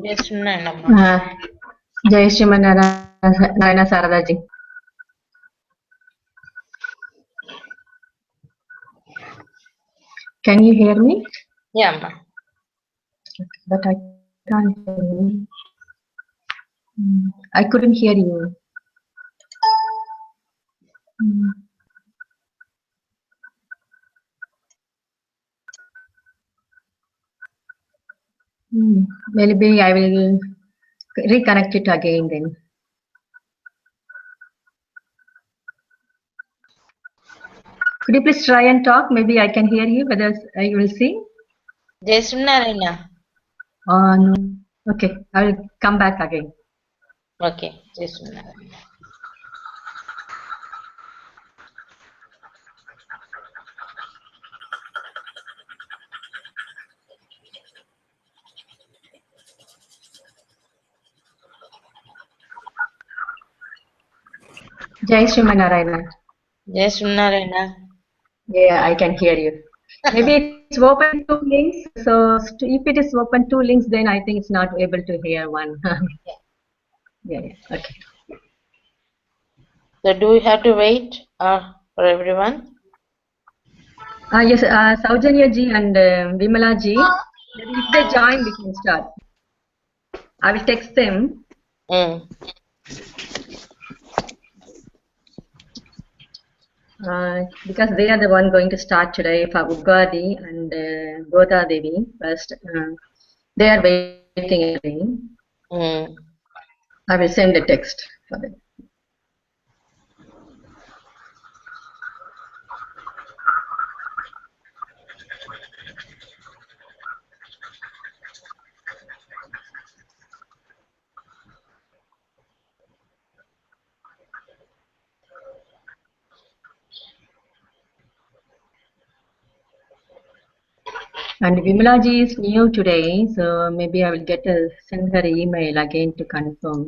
చేస్తున్నానమ్మా. జై Srimannarayana శారదాజీ. Can you hear me? Yeah, అమ్మా. But I can't hear you. I couldn't hear you. Maybe I will reconnect it again then. Could you please try and talk? Maybe I can hear you, whether you will see. చేస్తున్నారైన. No. Okay, I will come back again. Okay, చేస్తున్నారైన. Jai Srimanarayana. చేస్తున్నారైన. Yeah, I can hear you. Maybe it's open two links. So if it is open two links, then I think it's not able to hear one. Yeah. Okay. So do we have to wait for everyone? Yes, Saujanya ji and Vimala ji. If they join, we can start. I will text them. Because they are the one going to start today for Ugadi and Goda Devi first. They are waiting for me. I will send the text for them. And Vimala ji is new today, so maybe I will send her email again to confirm.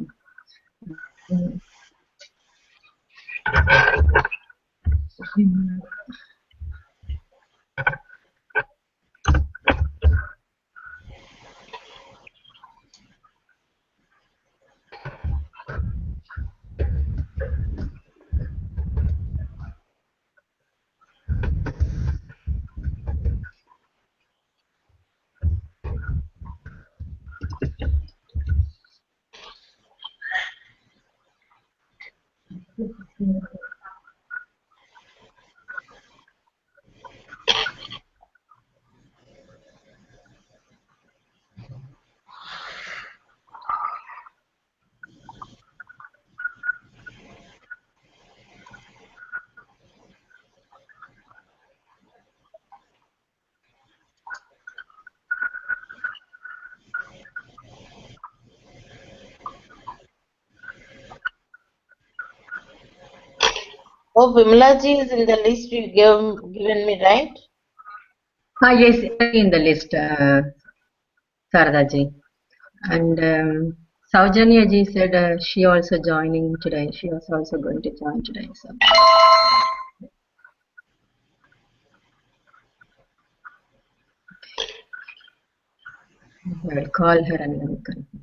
Oh, Vimala ji is in the list you given me, right? Yes, in the list, Sarada ji. And Saujanya ji said she also joining today. She was also going to join today. So I will call her and then confirm.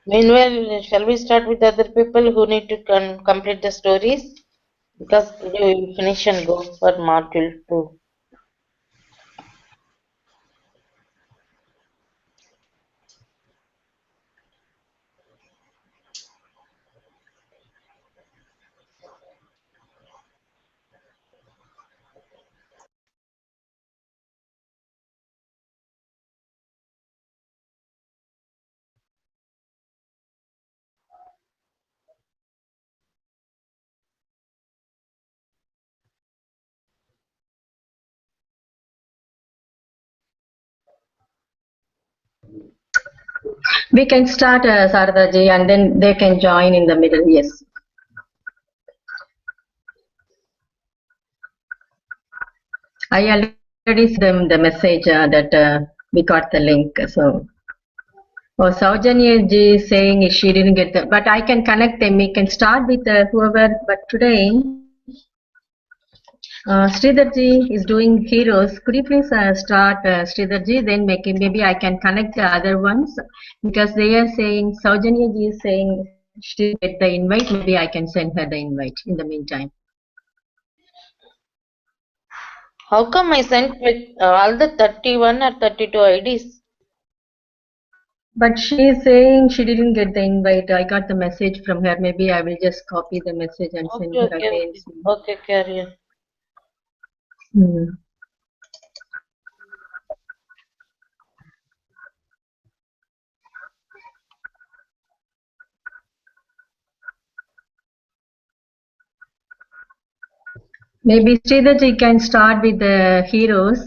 Meanwhile, shall we start with other people who need to complete the stories? Because today we will finish and go for module 2. We can start, Saradaji, and then they can join in the middle. Yes. I already sent them the message that we got the link. So, oh, Saujanya ji is saying she didn't get the, but I can connect them. We can start with whoever. But today, Sridhar ji is doing heroes. Could you please start, Sridhar ji? Then maybe I can connect the other ones because they are saying Saujanya ji is saying she didn't get the invite. Maybe I can send her the invite in the meantime. How come I sent with all the 31 or 32 IDs? But she is saying she didn't get the invite. I got the message from her. Maybe I will just copy the message and send Okay, her okay, again. okay, okay, carry on. Hmm. Maybe Sridharji can start with the heroes.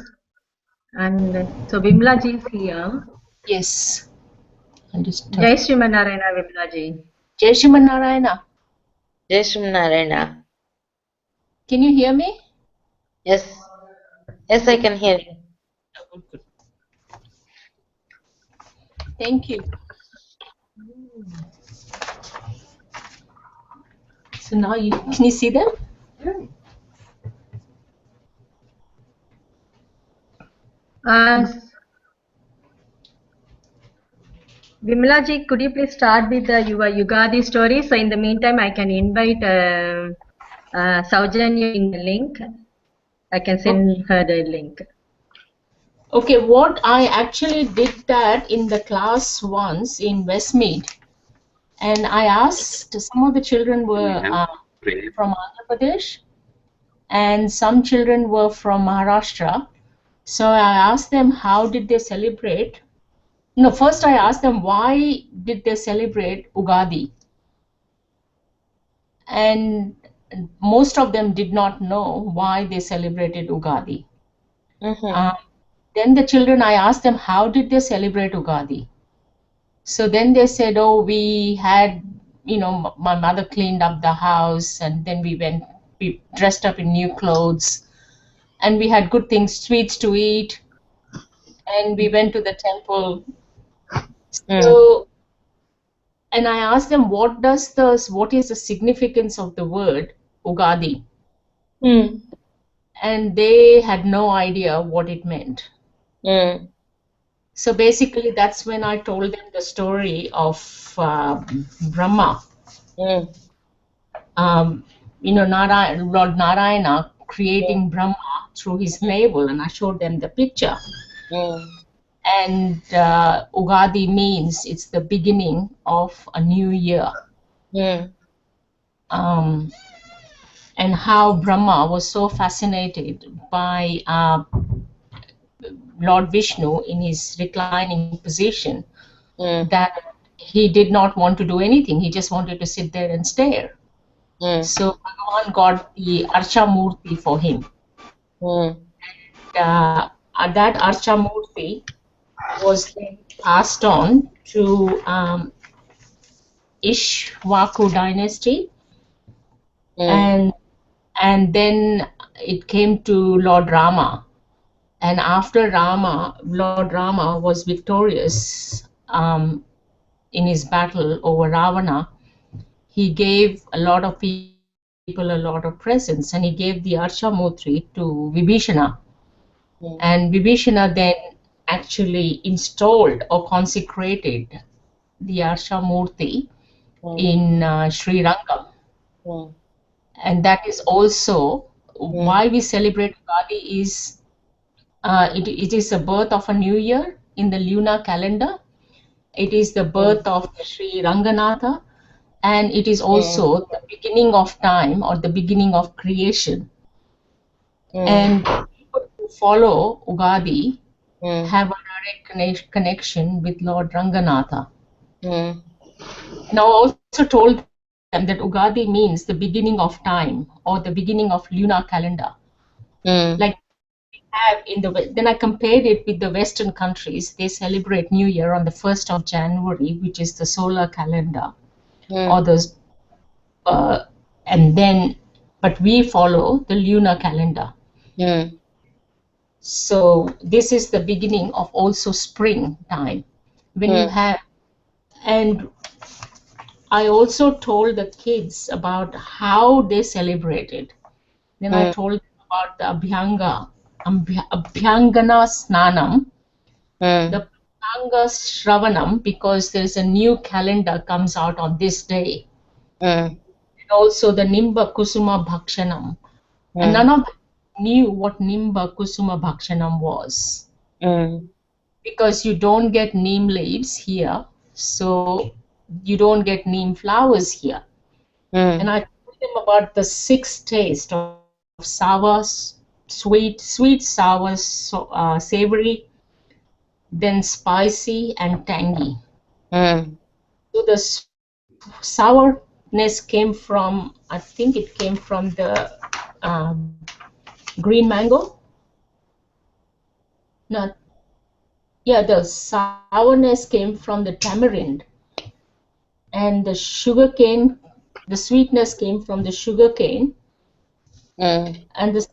And so Vimla ji is here. Yes. Understood. Jai Shri Narayana Vimla ji. Jai Shriman Narayana. Jai Shri Narayana. Can you hear me? Yes, yes, I can hear you. Oh, good. Thank you. So now can you see them? Vimla ji, could you please start with your Yugadi story? So in the meantime, I can invite Saujanya in the link. I can send her the link. Okay, what I actually did that in the class once in Westmead, and I asked, some of the children were from Andhra Pradesh and some children were from Maharashtra. So I asked them how did they celebrate. No, first I asked them why did they celebrate Ugadi, and most of them did not know why they celebrated Ugadi. Then the children, I asked them, how did they celebrate Ugadi? So then they said, oh, we had, my mother cleaned up the house and then we dressed up in new clothes and we had good things, sweets to eat, and we went to the temple. So, and I asked them, what is the significance of the word Ugadi? And they had no idea what it meant. So basically, that's when I told them the story of Brahma. Lord Narayana creating Brahma through his navel, and I showed them the picture. And Ugadi means it's the beginning of a new year. And how Brahma was so fascinated by Lord Vishnu in his reclining position that he did not want to do anything. He just wanted to sit there and stare. So Bhagavan got the Archa Murti for him. That Archa Murti was then passed on to Ishwaku dynasty, and then it came to Lord Rama. And after Lord Rama was victorious in his battle over Ravana, he gave a lot of people a lot of presents, and he gave the Archa Murti to Vibhishana. And Vibhishana then actually installed or consecrated the Archa Murti in Sri Rangam. And that is also why we celebrate Ugadi is it is the birth of a new year in the lunar calendar. It is the birth of Sri Ranganatha, and it is also the beginning of time or the beginning of creation. And people who follow Ugadi have a direct connection with Lord Ranganatha. Now, I also told them that Ugadi means the beginning of time or the beginning of lunar calendar. Like have then I compared it with the Western countries. They celebrate New Year on the 1st of January, which is the solar calendar, or the uh, and then, but we follow the lunar calendar. So this is the beginning of also spring time when you have, and I also told the kids about how they celebrated. Then I told them about the Abhyangana Snanam, the Abhyanga Shravanam, because there's a new calendar comes out on this day. And also the Nimba Kusuma Bhakshanam. And none of them knew what Nimba Kusuma Bhakshanam was. Because you don't get neem leaves here, so you don't get neem flowers here. And I told them about the 6 taste of sour, sweet, sour, savory, then spicy and tangy. So the sourness came from, I think it came from the green mango. No, yeah, the sourness came from the tamarind, and the sugarcane, the sweetness came from the sugarcane, and the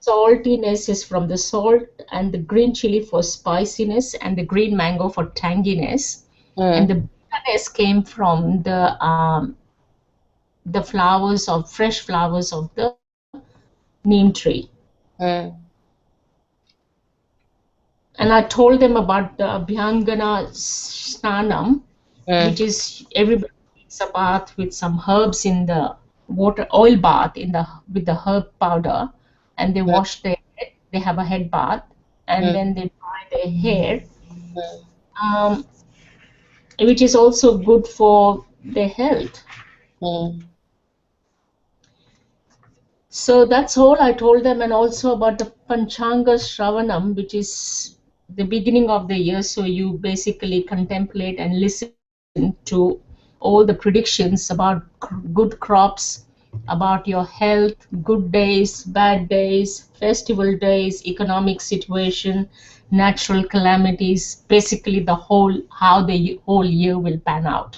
saltiness is from the salt, and the green chili for spiciness, and the green mango for tanginess, and the bitterness came from the flowers of fresh flowers of the neem tree. And I told them about the Abhyangana Snanam, which is everybody takes a bath with some herbs in the water, oil bath with the herb powder, and they wash their head. They have a head bath, and then they dry their hair, which is also good for their health. So that's all I told them, and also about the Panchanga Shravanam, which is the beginning of the year. So you basically contemplate and listen to all the predictions about good crops, about your health, good days, bad days, festival days, economic situation, natural calamities, basically how the whole year will pan out.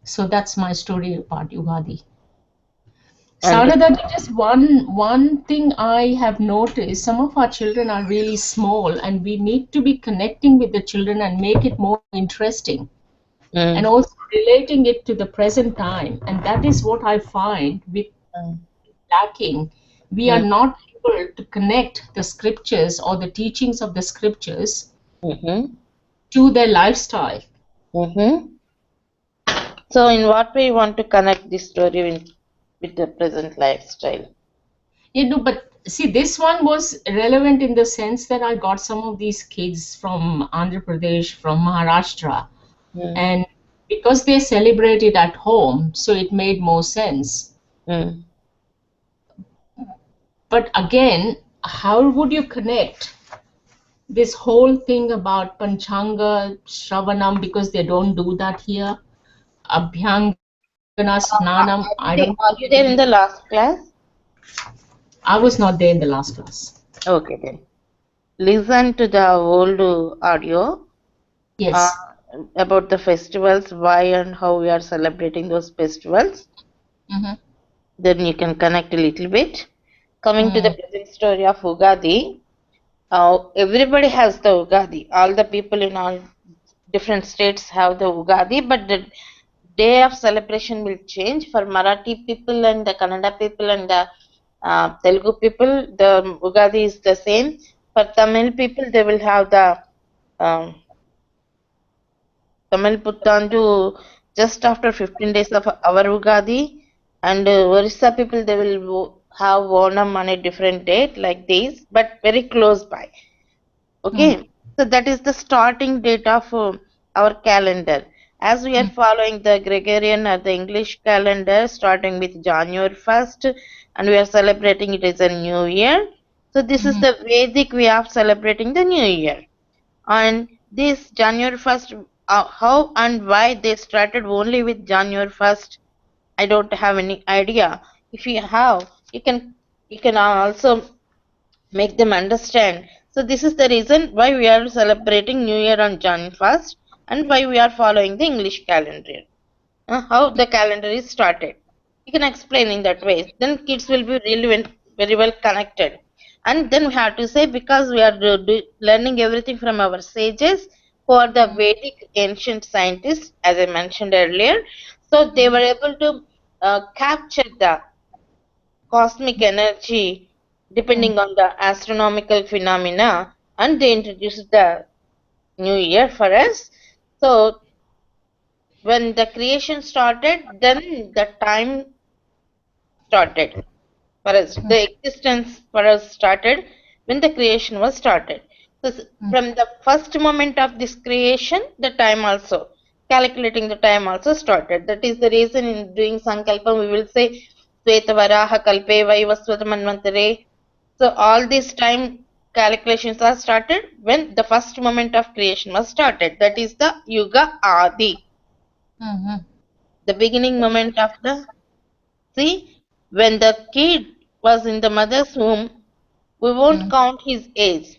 So that's my story about Ugadi. Sarada, just one thing I have noticed, some of our children are really small, and we need to be connecting with the children and make it more interesting, and also relating it to the present time. And that is what I find with lacking. We are not able to connect the scriptures or the teachings of the scriptures to their lifestyle. So, in what way you want to connect this story with the present lifestyle? But see, this one was relevant in the sense that I got some of these kids from Andhra Pradesh, from Maharashtra, and because they celebrate it at home, so it made more sense. But again, how would you connect this whole thing about Panchanga Shravanam, because they don't do that here? Abhyangana Snanam, I don't. Are you there in the last class? I was not there in the last class. Okay, then. Listen to the old audio. Yes. About the festivals, why and how we are celebrating those festivals. Then you can connect a little bit. Coming to the present story of Ugadi, everybody has the Ugadi. All the people in all different states have the Ugadi, but the day of celebration will change. For Marathi people and the Kannada people and the Telugu people, the Ugadi is the same. For Tamil people, they will have the Tamil Puttandu just after 15 days of our Ugadi, and Orissa people, they will have Onam on a different date like this, but very close by. Okay, so that is the starting date of our calendar. As we are following the Gregorian or the English calendar, starting with January 1st, and we are celebrating it as a new year. So this is the Vedic way of celebrating the new year. And this January 1st, how and why they started only with January 1st, I don't have any idea. If you have, you can also make them understand. So this is the reason why we are celebrating New Year on January 1st and why we are following the English calendar. How the calendar is started. You can explain in that way. Then kids will be really very well connected. And then we have to say, because we are learning everything from our sages who are the Vedic ancient scientists, as I mentioned earlier. So they were able to capture the cosmic energy depending on the astronomical phenomena, and they introduced the new year for us. So when the creation started, then the time started for us. The existence for us started when the creation was started. So from the first moment of this creation, the time also, calculating the time also started. That is the reason in doing Sankalpam we will say Svetavaraha Kalpe Vaivasvata Manvantare. So all this time calculations are started when the first moment of creation was started. That is the Yuga Adi, the beginning moment of the. See, when the kid was in the mother's womb, we won't count his age.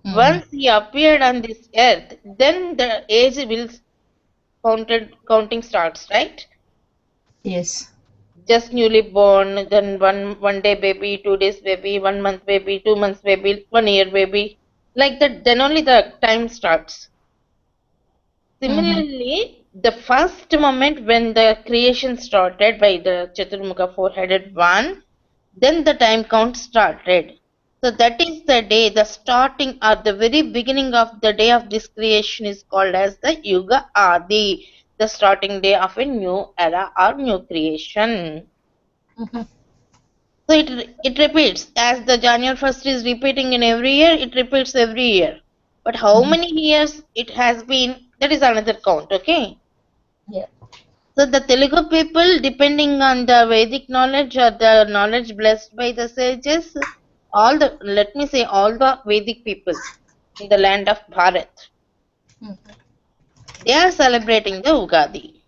Once he appeared on this earth, then the age will counting starts, right? Yes. Just newly born, then one day baby, 2 days baby, 1 month baby, 2 months baby, 1 year baby. Like that, then only the time starts. Similarly, the first moment when the creation started by the Chaturmukha four-headed one, then the time count started. So that is the day, the starting or the very beginning of the day of this creation is called as the Yuga Adi, the starting day of a new era or new creation. So it repeats, as the January 1st is repeating in every year, it repeats every year. But how many years it has been, that is another count, okay? Yeah. So the Telugu people, depending on the Vedic knowledge or the knowledge blessed by the sages, let me say, all the Vedic people in the land of Bharat, they are celebrating the Ugadi.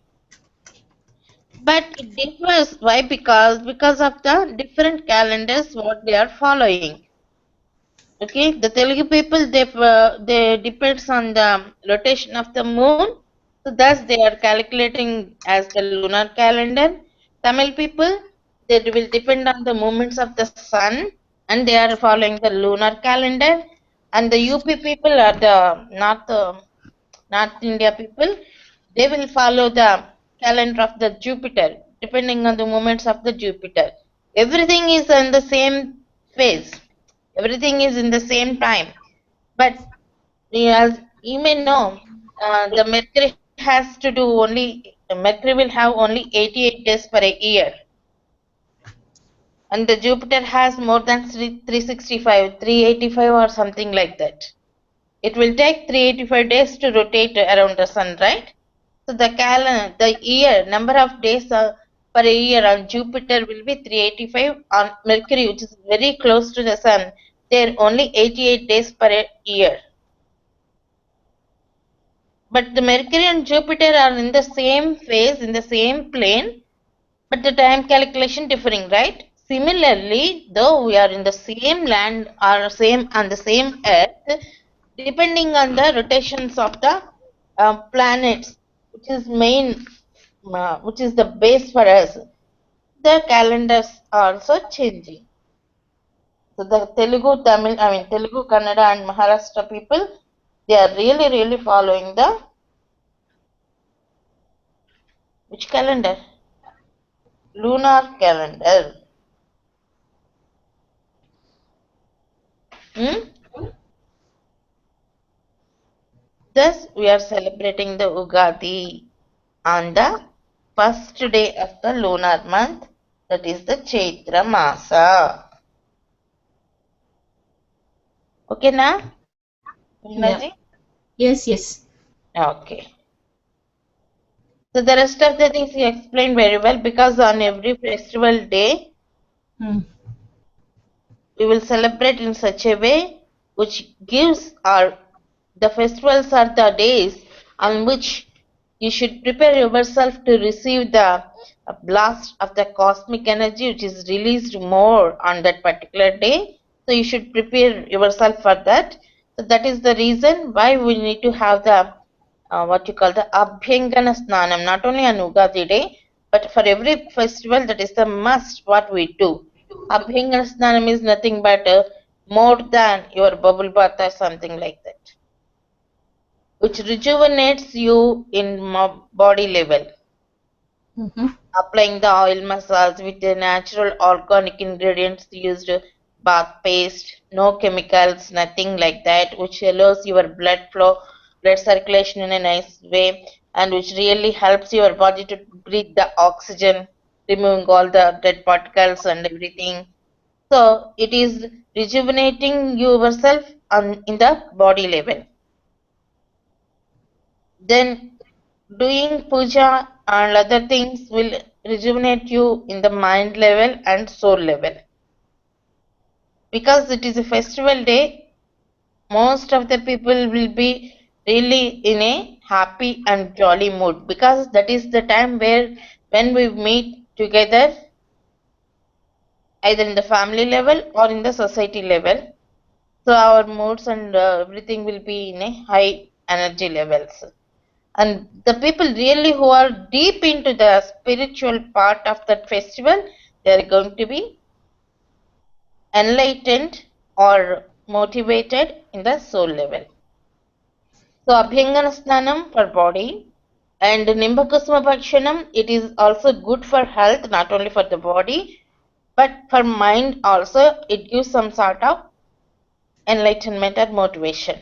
But it differs. Why? Because of the different calendars what they are following. Okay, the Telugu people they depends on the rotation of the moon, so thus they are calculating as the lunar calendar. Tamil people they will depend on the movements of the sun and they are following the lunar calendar, and the UP people are the North India people. They will follow the calendar of the Jupiter, depending on the movements of the Jupiter. Everything is in the same phase. Everything is in the same time. But as you may know, the Mercury has to do Mercury will have only 88 days per a year. And the Jupiter has more than 365, 385 or something like that. It will take 385 days to rotate around the sun, right? So the year, number of days per year on Jupiter will be 385. On Mercury, which is very close to the sun, there are only 88 days per year. But the Mercury and Jupiter are in the same phase, in the same plane, but the time calculation differing, right? Similarly, though we are in the same land or same on the same earth, depending on the rotations of the planets, which is which is the base for us, the calendars are also changing. So the Telugu, Kannada, and Maharashtra people, they are really following the which calendar? Lunar calendar. Hmm? Thus, we are celebrating the Ugadi on the first day of the lunar month, that is the Chaitra Masa. Okay, na? Yeah. Prajna? Yes, yes. Okay. So the rest of the things you explained very well, because on every festival day we will celebrate in such a way which gives our the festivals are the days on which you should prepare yourself to receive the blast of the cosmic energy which is released more on that particular day. So you should prepare yourself for that. So that is the reason why we need to have the what you call the Abhyangana Snanam, not only on Ugadi day, but for every festival. That is the must what we do. Abhyangana Snanam is nothing but more than your bubble bath or something like that, which rejuvenates you in body level. Applying the oil massage with the natural organic ingredients used, bath paste, no chemicals, nothing like that, which allows your blood flow, blood circulation in a nice way, and which really helps your body to breathe the oxygen, removing all the dead particles and everything. So it is rejuvenating yourself in the body level. Then doing puja and other things will rejuvenate you in the mind level and soul level. Because it is a festival day, most of the people will be really in a happy and jolly mood, because that is the time where when we meet together, either in the family level or in the society level. So our moods and everything will be in a high energy levels. And the people really who are deep into the spiritual part of that festival, they are going to be enlightened or motivated in the soul level. So Abhyangana Snanam for body, and Nimbakusma Bhakshanam, it is also good for health, not only for the body, but for mind also. It gives some sort of enlightenment or motivation.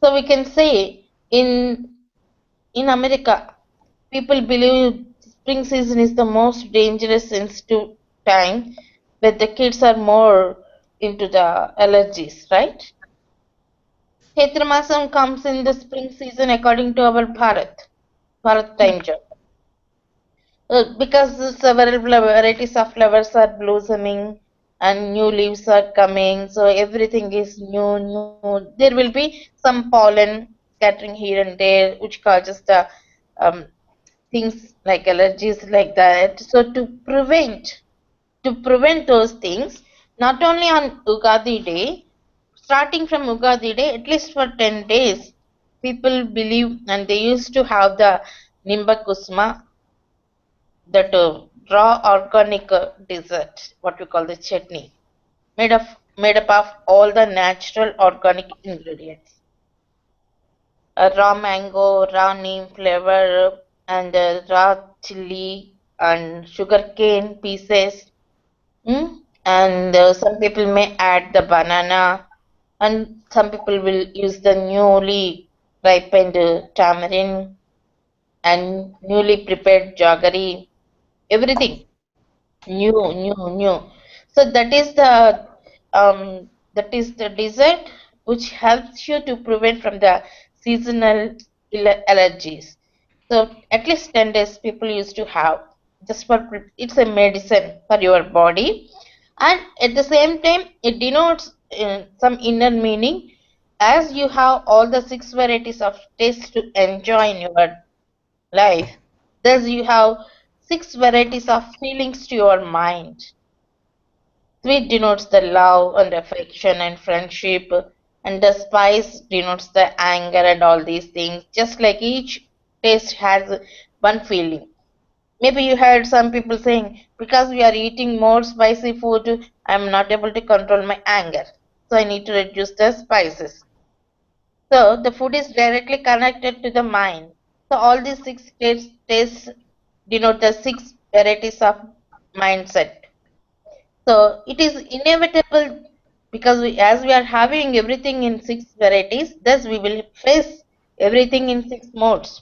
So we can say in America, people believe spring season is the most dangerous sensitive time, where the kids are more into the allergies, right? Chaitra Masam comes in the spring season according to our Bharat time zone. Because several varieties of flowers are blossoming and new leaves are coming, so everything is new. There will be some pollen scattering here and there, which causes the um, things like allergies like that. So to prevent those things, not only on Ugadi day, starting from Ugadi day, at least for 10 days, people believe and they used to have the Nimba Kusma, that raw organic dessert, what we call the chutney, made up of all the natural organic ingredients. Raw mango, raw neem flavor, and raw chili and sugar cane pieces. And some people may add the banana, and some people will use the newly ripened tamarind and newly prepared jaggery. Everything new. So that is the dessert which helps you to prevent from the seasonal allergies. So at least 10 days people used to have, just for it's a medicine for your body, and at the same time it denotes some inner meaning, as you have all the 6 varieties of taste to enjoy in your life. Thus, you have 6 varieties of feelings to your mind. Sweet denotes the love and affection and friendship, and the spice denotes the anger and all these things. Just like each taste has one feeling. Maybe you heard some people saying, because we are eating more spicy food, I am not able to control my anger. So I need to reduce the spices. So the food is directly connected to the mind. So all these 6 tastes denote the 6 varieties of mindset. So it is inevitable, because as we are having everything in 6 varieties, thus we will face everything in 6 modes.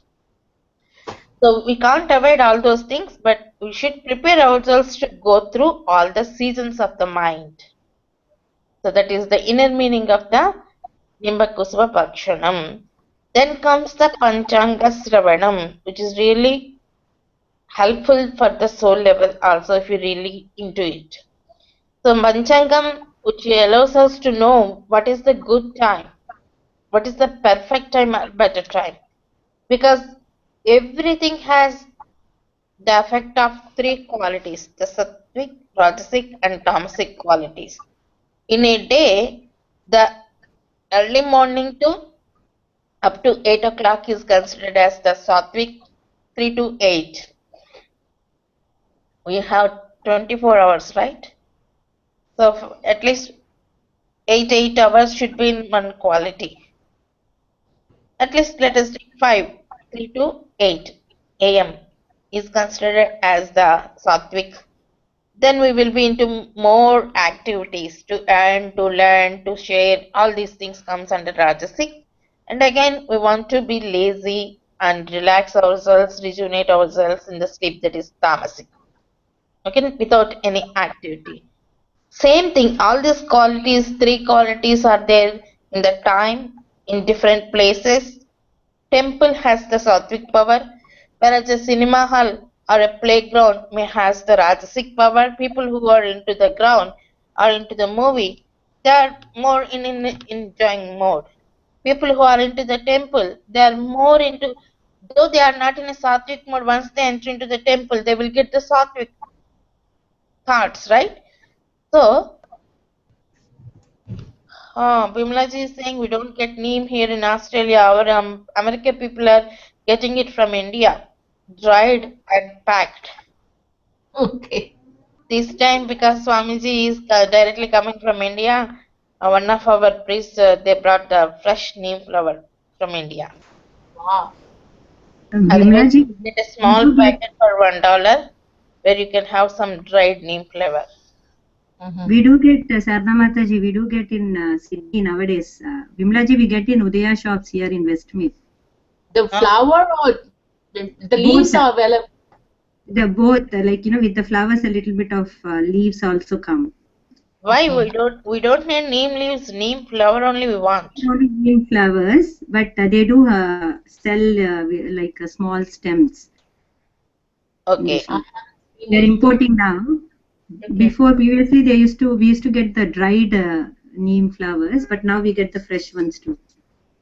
So we can't avoid all those things, but we should prepare ourselves to go through all the seasons of the mind. So that is the inner meaning of the Nimbakusva Bhakshanam. Then comes the Panchanga Sravanam, which is really helpful for the soul level also if you really into it. So Panchangam, which allows us to know what is the good time, what is the perfect time or better time. Because everything has the effect of 3 qualities, the sattvic, rajasic and tamasic qualities. In a day, the early morning to up to 8 o'clock is considered as the Sattvic 3 to 8. We have 24 hours, right? So at least 8 hours should be in one quality. At least let us take 5, 3 to 8 a.m. is considered as the Sattvic. Then we will be into more activities to earn, to learn, to share. All these things comes under Rajasic. And again, we want to be lazy and relax ourselves, rejuvenate ourselves in the sleep, that is Tamasic. Okay, without any activity. Same thing, all these qualities, three qualities are there in the time, in different places. Temple has the Sattvic power, whereas a cinema hall or a playground may has the Rajasic power. People who are into the ground or into the movie, they are more in enjoying mode. People who are into the temple, they are more into, though they are not in a Sattvic mode, once they enter into the temple, they will get the Sattvic thoughts, right? So, Bimlaji is saying we don't get neem here in Australia. Our American people are getting it from India, dried and packed. Okay. This time, because Swamiji is directly coming from India, one of our priests they brought the fresh neem flower from India. Wow. Otherwise, Vimlaji, you get a we small do get packet for $1 where you can have some dried neem flower. we do get Sarda Mataji, we do get in Sydney nowadays. Vimlaji, we get in Udaya shops here in Westmead. The flower or the leaves Both, are available? the both like with the flowers, a little bit of leaves also come. Why Okay. we don't need neem leaves, neem flower only we want. Only green flowers, but they do sell like small stems in the Okay. I shop. haven't seen They're it. importing now. Okay. Before, previously, we used to get the dried neem flowers, but now we get the fresh ones too.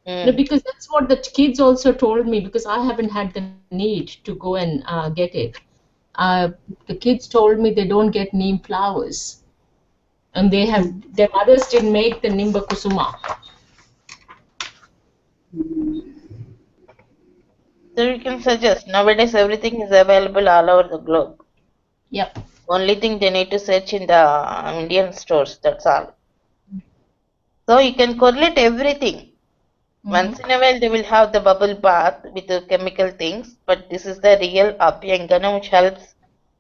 No, because that's what the kids also told me, because I haven't had the need to go and get it. The kids told me they don't get neem flowers, and their mothers didn't make the nimba kusuma. So you can suggest nowadays everything is available all over the globe. Yep. Only thing they need to search in the Indian stores, that's all. So you can correlate everything. Once in a while they will have the bubble bath with the chemical things, but this is the real Abhyangana which helps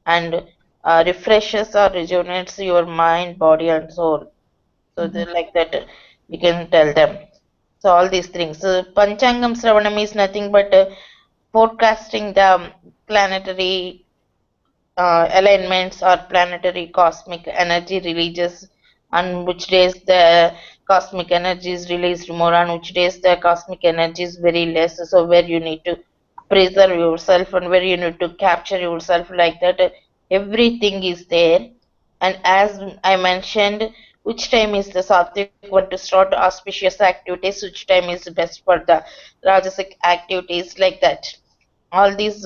and refreshes or rejuvenates your mind, body and soul. So they like that you can tell them. So all these things. So Panchangam Sravanam is nothing but forecasting the planetary alignments or planetary cosmic energy releases, on which days the cosmic energy is released more, on which days the cosmic energy is very less. So where you need to preserve yourself and where you need to capture yourself, like that everything is there. And as I mentioned, which time is the Sattvic one to start auspicious activities, which time is best for the Rajasic activities, like that. All these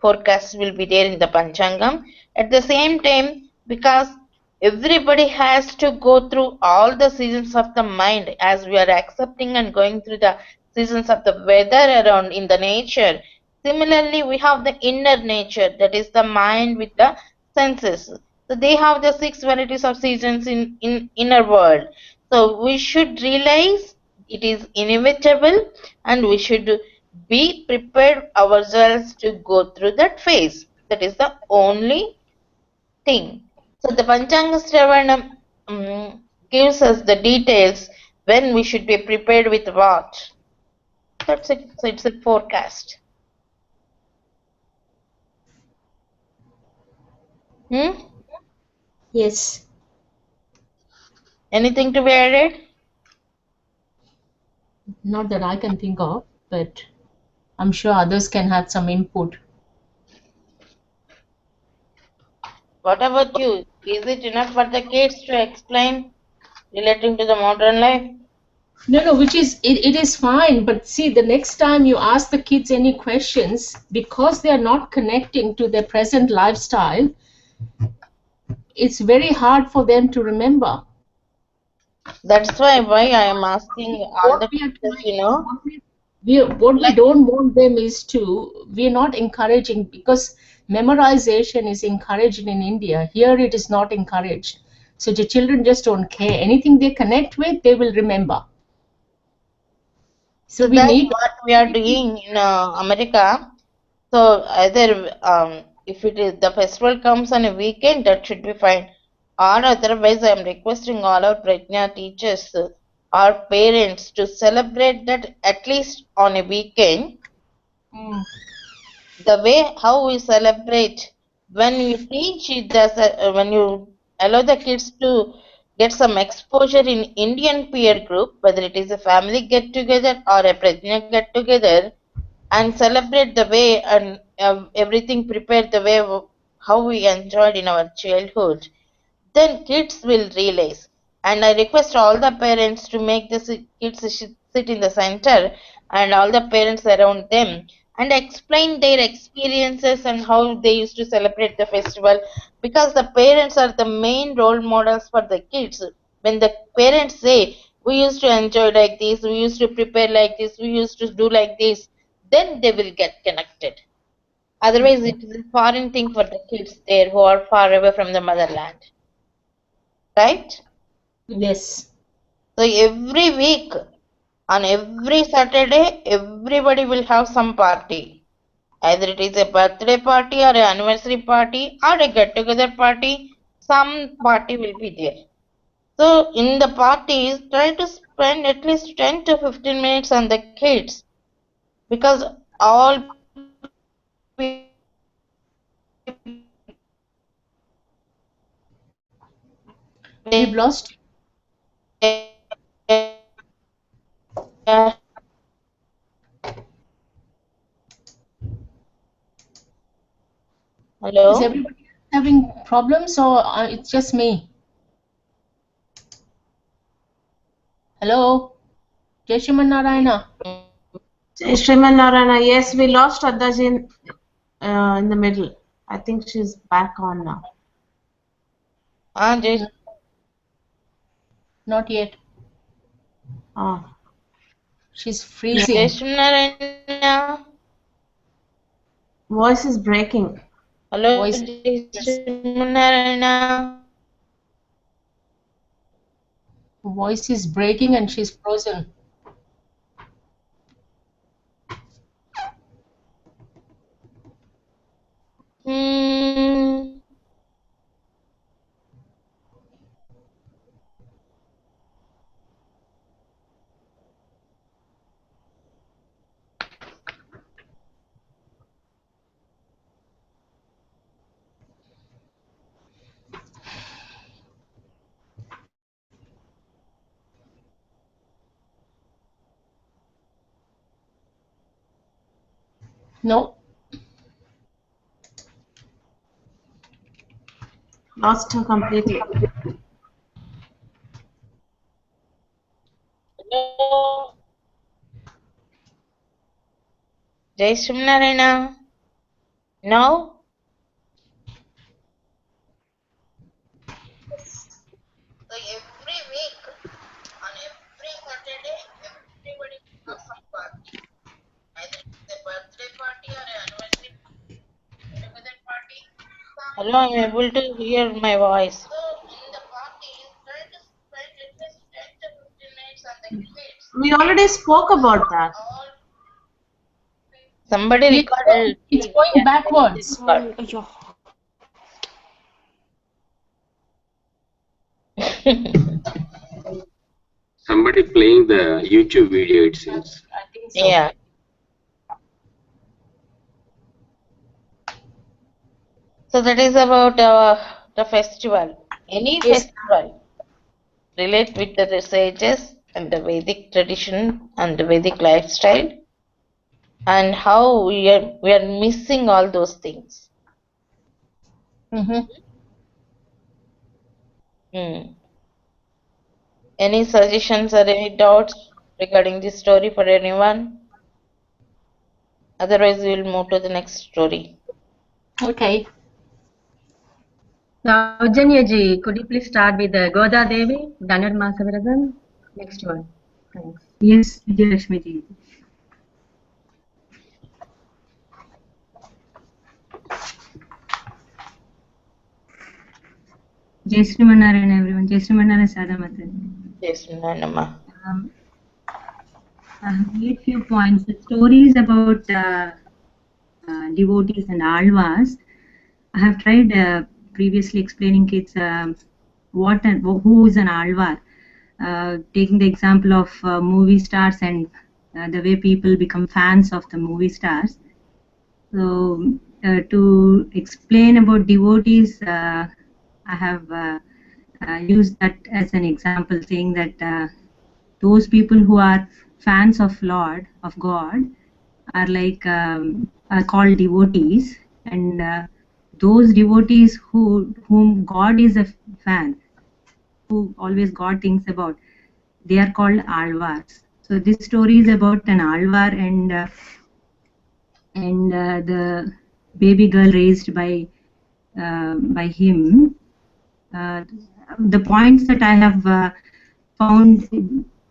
forecasts will be there in the Panchangam. At the same time, because everybody has to go through all the seasons of the mind, as we are accepting and going through the seasons of the weather around in the nature. Similarly, we have the inner nature, that is the mind with the senses. So they have the 6 varieties of seasons in inner world. So we should realize it is inevitable and we should be prepared ourselves to go through that phase. That is the only thing. So the Panchanga Shravanam gives us the details when we should be prepared with what. That's it. So it's a forecast. Yes. Anything to be added? Not that I can think of, but I'm sure others can have some input. What about you? Is it enough for the kids to explain relating to the modern life? No, which is it is fine, but see, the next time you ask the kids any questions, because they are not connecting to their present lifestyle, it's very hard for them to remember. That's why I am asking all What the we are teachers, trying, what we like don't want them is to, we're not encouraging, because memorization is encouraged in India. Here it is not encouraged. So the children just don't care. Anything they connect with, they will remember. So so we that's need, what we are doing in America. So either if it is the festival comes on a weekend, that should be fine. Or otherwise, I am requesting all our Prajna teachers or parents to celebrate that at least on a weekend. mm, The way how we celebrate when you teach it, when you allow the kids to get some exposure in Indian peer group, whether it is a family get together or a Prajna get together, and celebrate the way and everything prepared the way how we enjoyed in our childhood, then kids will realize. And I request all the parents to make the kids sit in the center and all the parents around them and explain their experiences and how they used to celebrate the festival, because the parents are the main role models for the kids. When the parents say, we used to enjoy like this, we used to prepare like this, we used to do like this, then they will get connected. Otherwise, it is a foreign thing for the kids there who are far away from the motherland, right? yes. So every week, on every Saturday, everybody will have some party. Either it is a birthday party or an anniversary party or a get-together party, some party will be there. So in the parties, try to spend at least 10 to 15 minutes on the kids, because all people We've lost. Is hello. everybody having problems, or it's just me? Hello? Jai Shriman Narayana. Sriman Narayana, yes, we lost Addaji in the middle. I think she's back on now. Jai, Not yet. Oh, She's yeah. freezing. Narayana. Voice is breaking. Hello, Voice. Yes. Narayana. Voice is breaking and she's frozen. Hmm. No. Lost her completely. Hello, Jai Narayana. No? So every week, on every Saturday, everybody has some party. Either it's a birthday party or an anniversary get-together party. Hello, I'm able to hear my voice. So in the party, try to spend at least 10 to 15 minutes on the kids. We already spoke about that. Somebody recorded It's it. going backwards. Somebody playing the YouTube video, it seems. I think so. Yeah. So that is about the festival. Any Yes. festival relate with the sages and the Vedic tradition and the Vedic lifestyle, and how we are missing all those things. Mm-hmm. Hmm. Any suggestions or any doubts regarding this story for anyone? Otherwise, we will move to the next story. Okay. Saujanya ji, could you please start with Goda Devi, Dhanar Masaviratham? Next one. Thanks. Yes, Vijayalakshmi ji. Jai Sri Mannarayan everyone. Jai Sri Mannarayan Sadhamata. Yes, Nanama. I have made few points. The stories about devotees and alvas. I have tried previously explaining kids what and who is an alvar. Taking the example of movie stars and the way people become fans of the movie stars. So to explain about devotees, I have used that as an example, saying that those people who are fans of Lord, of God, are like are called devotees, and those devotees whom God is a fan, who always God thinks about, they are called alvars. So this story is about an alvar and the baby girl raised by him. The points that I have found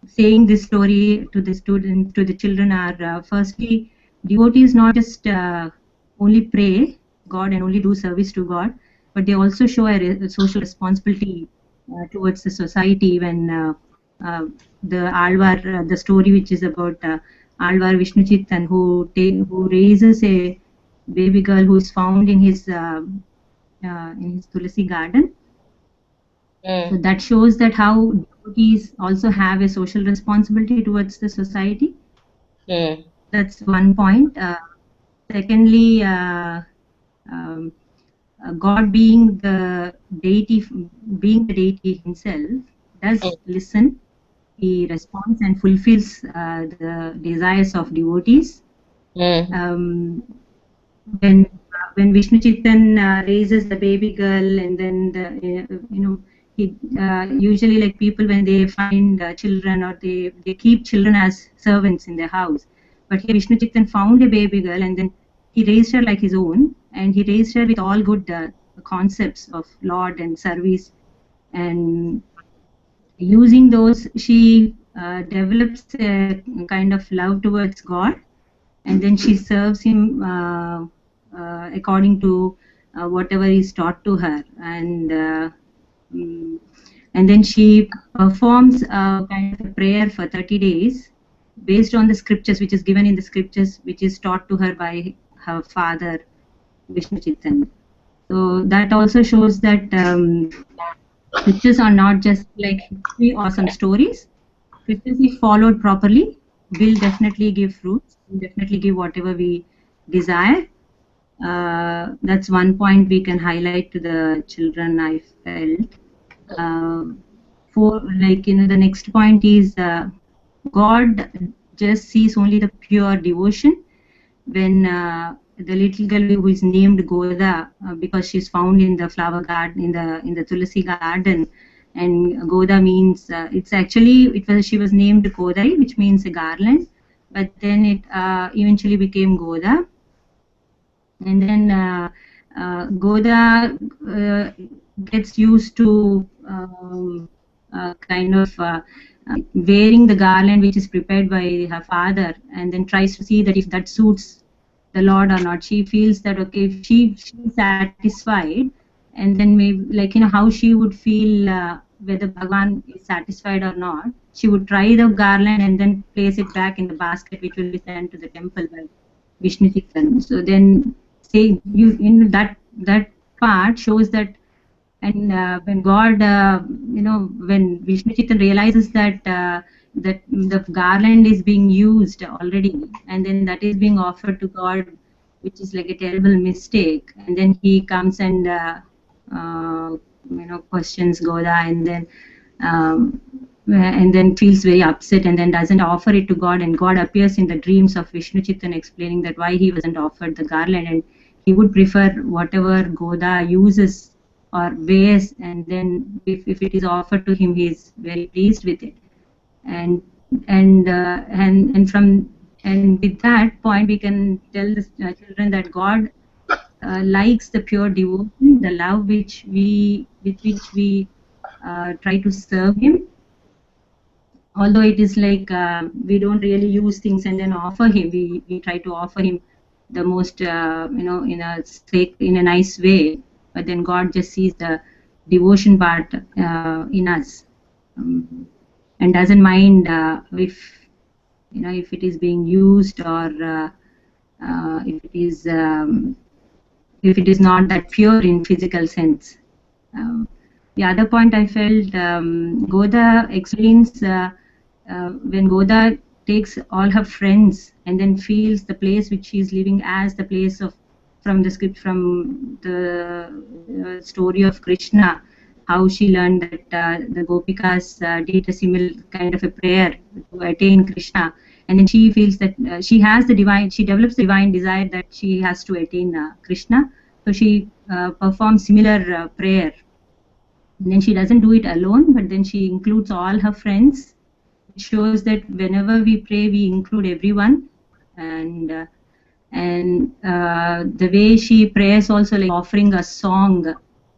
saying this story to the students, to the children, are firstly, devotees not just only pray God and only do service to God, but they also show a social responsibility towards the society. When the Alvar, the story which is about Alvar Vishnuchitan, who raises a baby girl who is found in his Tulasi garden. So that shows that how devotees also have a social responsibility towards the society. That's one point. Secondly, God being the deity himself, does listen. He responds and fulfills the desires of devotees. When Vishnu Chitan raises the baby girl, and then he usually, like people, when they find children, or they keep children as servants in their house. But here Vishnu Chitan found a baby girl, and then he raised her like his own, and he raised her with all good concepts of Lord and service, and using those she develops a kind of love towards God, and then she serves him according to whatever is taught to her, and then she performs a kind of a prayer for 30 days based on the scriptures, which is given in the scriptures, which is taught to her by her father Vishnu Chitan. So that also shows that scriptures are not just like history or some stories. Scriptures, if followed properly, will definitely give fruits, will definitely give whatever we desire. That's one point we can highlight to the children, I felt. The next point is God just sees only the pure devotion. When the little girl who is named Goda, because she's found in the flower garden, in the Tulasi garden, and Goda means she was named Kodai, which means a garland, but then it eventually became Goda, and then Goda gets used to kind of wearing the garland which is prepared by her father, and then tries to see that if that suits the Lord or not. She feels that okay, if she's satisfied, and then maybe how she would feel whether Bhagwan is satisfied or not, she would try the garland and then place it back in the basket which will be sent to the temple by Vishnu Chitan. So then that part shows that. And when God, when Vishnu Chitan realizes that that the garland is being used already, and then that is being offered to God, which is like a terrible mistake, and then he comes and questions Goda, and then feels very upset, and then doesn't offer it to God, and God appears in the dreams of Vishnu Chitan explaining that why he wasn't offered the garland, and he would prefer whatever Goda uses or wears, and then if it is offered to him, he is very pleased with it. And with that point, we can tell the children that God likes the pure devotion, the love with which we try to serve him. Although it is like we don't really use things and then offer him, we try to offer him the most in a nice way, but then God just sees the devotion part in us, and doesn't mind if it is being used, or if it is not that pure in physical sense. The other point I felt, Goda explains when Goda takes all her friends and then feels the place which she is living as the place of, from the script, from the story of Krishna, how she learned that the Gopikas did a similar kind of a prayer to attain Krishna, and then she feels that she develops the divine desire that she has to attain Krishna, so she performs similar prayer. And then she doesn't do it alone, but then she includes all her friends. It shows that whenever we pray, we include everyone, and the way she prays also, like offering a song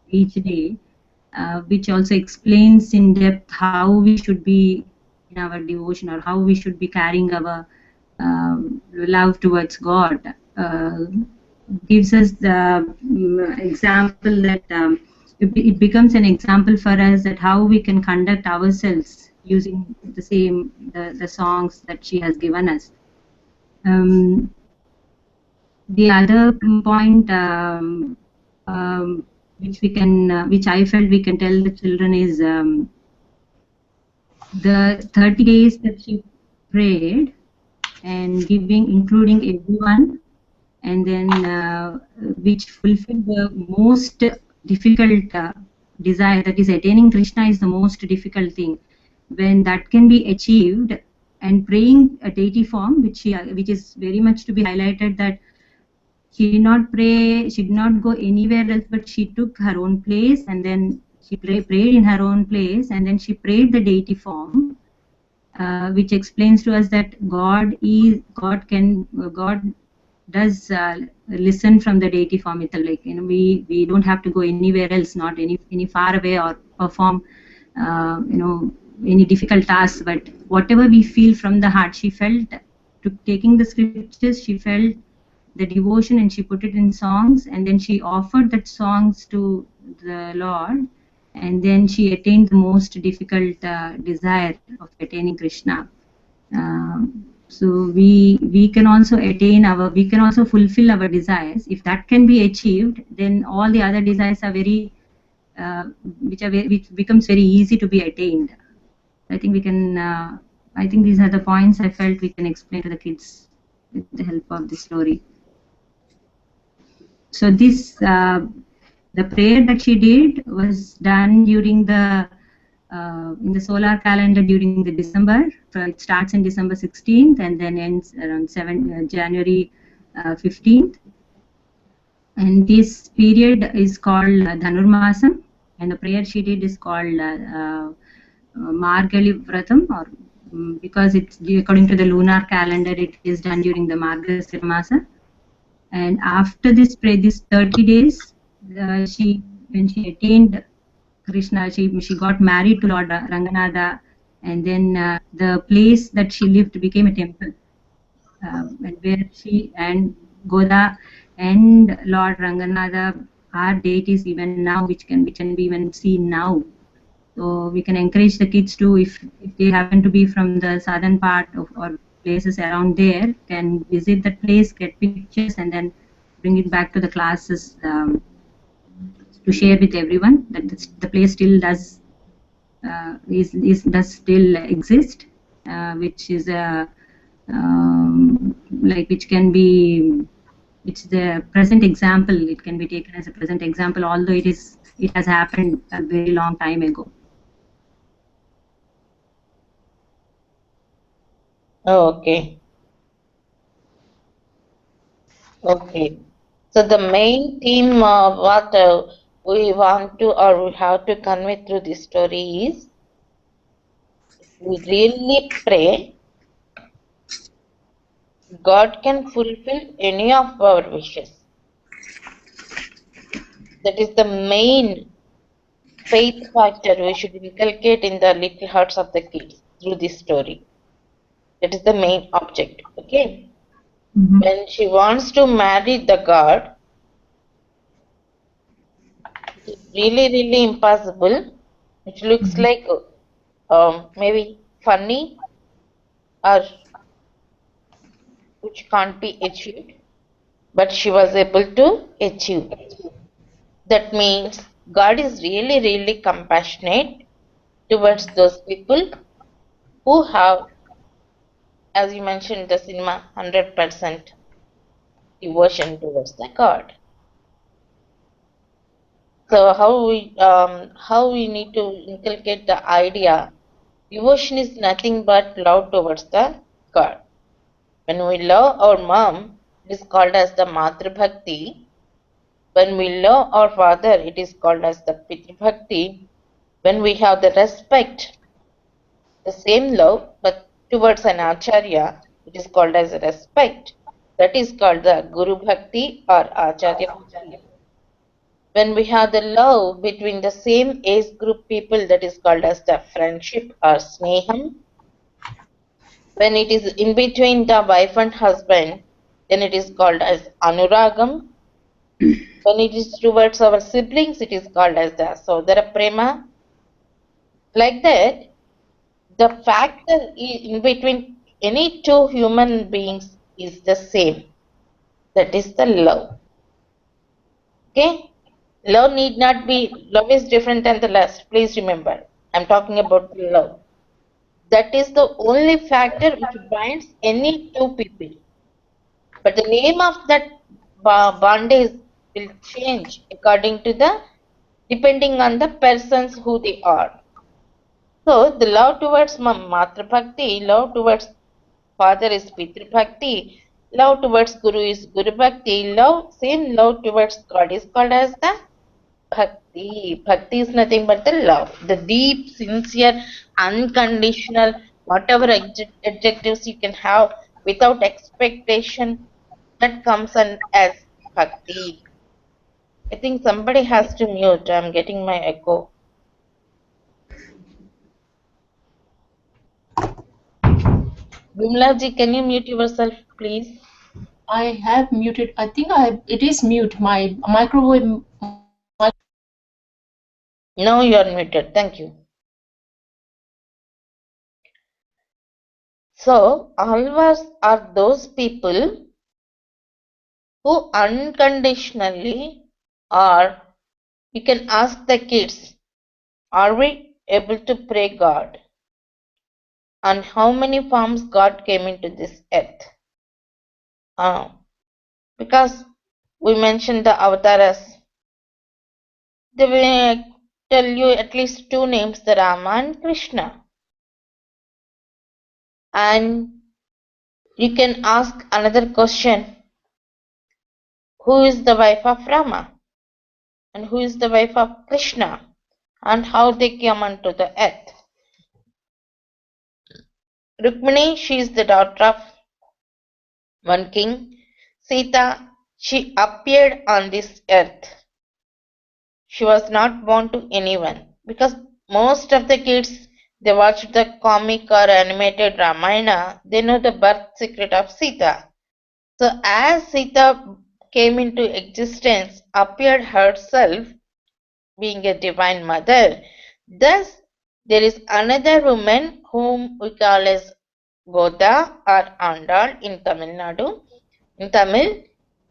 each day, which also explains in depth how we should be in our devotion, or how we should be carrying our love towards God. Gives us the example that it becomes an example for us that how we can conduct ourselves using the songs that she has given us. The other point which I felt we can tell the children is the 30 days that she prayed and including everyone, and then which fulfilled the most difficult desire, that is attaining Krishna is the most difficult thing. When that can be achieved, and praying a deity form, which is very much to be highlighted, that she did not pray, she did not go anywhere else, but she took her own place, and then she prayed in her own place, and then she prayed the deity form, which explains to us that God does listen from the deity form itself. Like, we don't have to go anywhere else, not any far away, or perform any difficult tasks, but whatever we feel from the heart. She felt, taking the scriptures, she felt the devotion, and she put it in songs, and then she offered that songs to the Lord, and then she attained the most difficult desire of attaining Krishna. So we can also fulfill our desires. If that can be achieved, then all the other desires are which becomes very easy to be attained. I think we can. I think these are the points I felt we can explain to the kids with the help of this story. So this the prayer that she did was done during the in the solar calendar during the December. It starts in December 16th and then ends around January 15th. And this period is called Dhanurmasam, and the prayer she did is called Margali Vratam, or because it's according to the lunar calendar, it is done during the Margasira Masa. And after this 30 days, when she attained Krishna, she got married to Lord Ranganatha, and then the place that she lived became a temple, and where she and Goda and Lord Ranganatha are deities even now, which can be even seen now. So we can encourage the kids to, if they happen to be from the southern part or places around there, can visit that place, get pictures, and then bring it back to the classes to share with everyone that the place still does still exist, which is it's the present example. It can be taken as a present example, although it has happened a very long time ago. Okay. Okay. So the main theme of what we want to, or we have to convey through this story is, if we really pray, God can fulfill any of our wishes. That is the main faith factor we should inculcate in the little hearts of the kids through this story. That is the main object. Okay. When she wants to marry the god, it is really impossible. It looks like maybe funny or which can't be achieved, but she was able to achieve. That means God is really compassionate towards those people who have, as you mentioned in the cinema, 100% devotion towards the God. So how we need to inculcate the idea? Devotion is nothing but love towards the God. When we love our mom, it is called as the Matru Bhakti. When we love our father, it is called as the Pitru Bhakti. When we have the respect, the same love, but towards an Acharya, it is called as respect. That is called the Guru Bhakti or Acharya Bhakti. When we have the love between the same age group people, that is called as the friendship or Sneham. When it is in between the wife and husband, then it is called as Anuragam. When it is towards our siblings, it is called as the Sodara Prema. Like that, the factor in between any two human beings is the same. That is the love. Okay? Love need not be, love is different than the lust. Please remember, I'm talking about love. That is the only factor which binds any two people. But the name of that bondage will change according to the, depending on the persons who they are. So the love towards Matra Bhakti, love towards father is Pitru Bhakti, love towards Guru is Guru Bhakti, same love towards God is called as the Bhakti. Bhakti is nothing but the love, the deep, sincere, unconditional, whatever adjectives you can have without expectation, that comes as Bhakti. I think somebody has to mute. I'm getting my echo. Vimla ji, can you mute yourself, please? I have muted. I think it is mute. My microwave. No, you are muted. Thank you. So, alvas are those people who unconditionally, or you can ask the kids, are we able to pray God? And how many forms God came into this earth? Because we mentioned the avatars. They will tell you at least two names, the Rama and Krishna. And you can ask another question. Who is the wife of Rama? And who is the wife of Krishna? And how they came onto the earth? Rukmini, she is the daughter of one king. Sita, she appeared on this earth. She was not born to anyone. Because most of the kids, they watch the comic or animated Ramayana, they know the birth secret of Sita. So as Sita came into existence, appeared herself, being a divine mother, thus there is another woman whom we call as Goda or Andal in Tamil Nadu. In Tamil,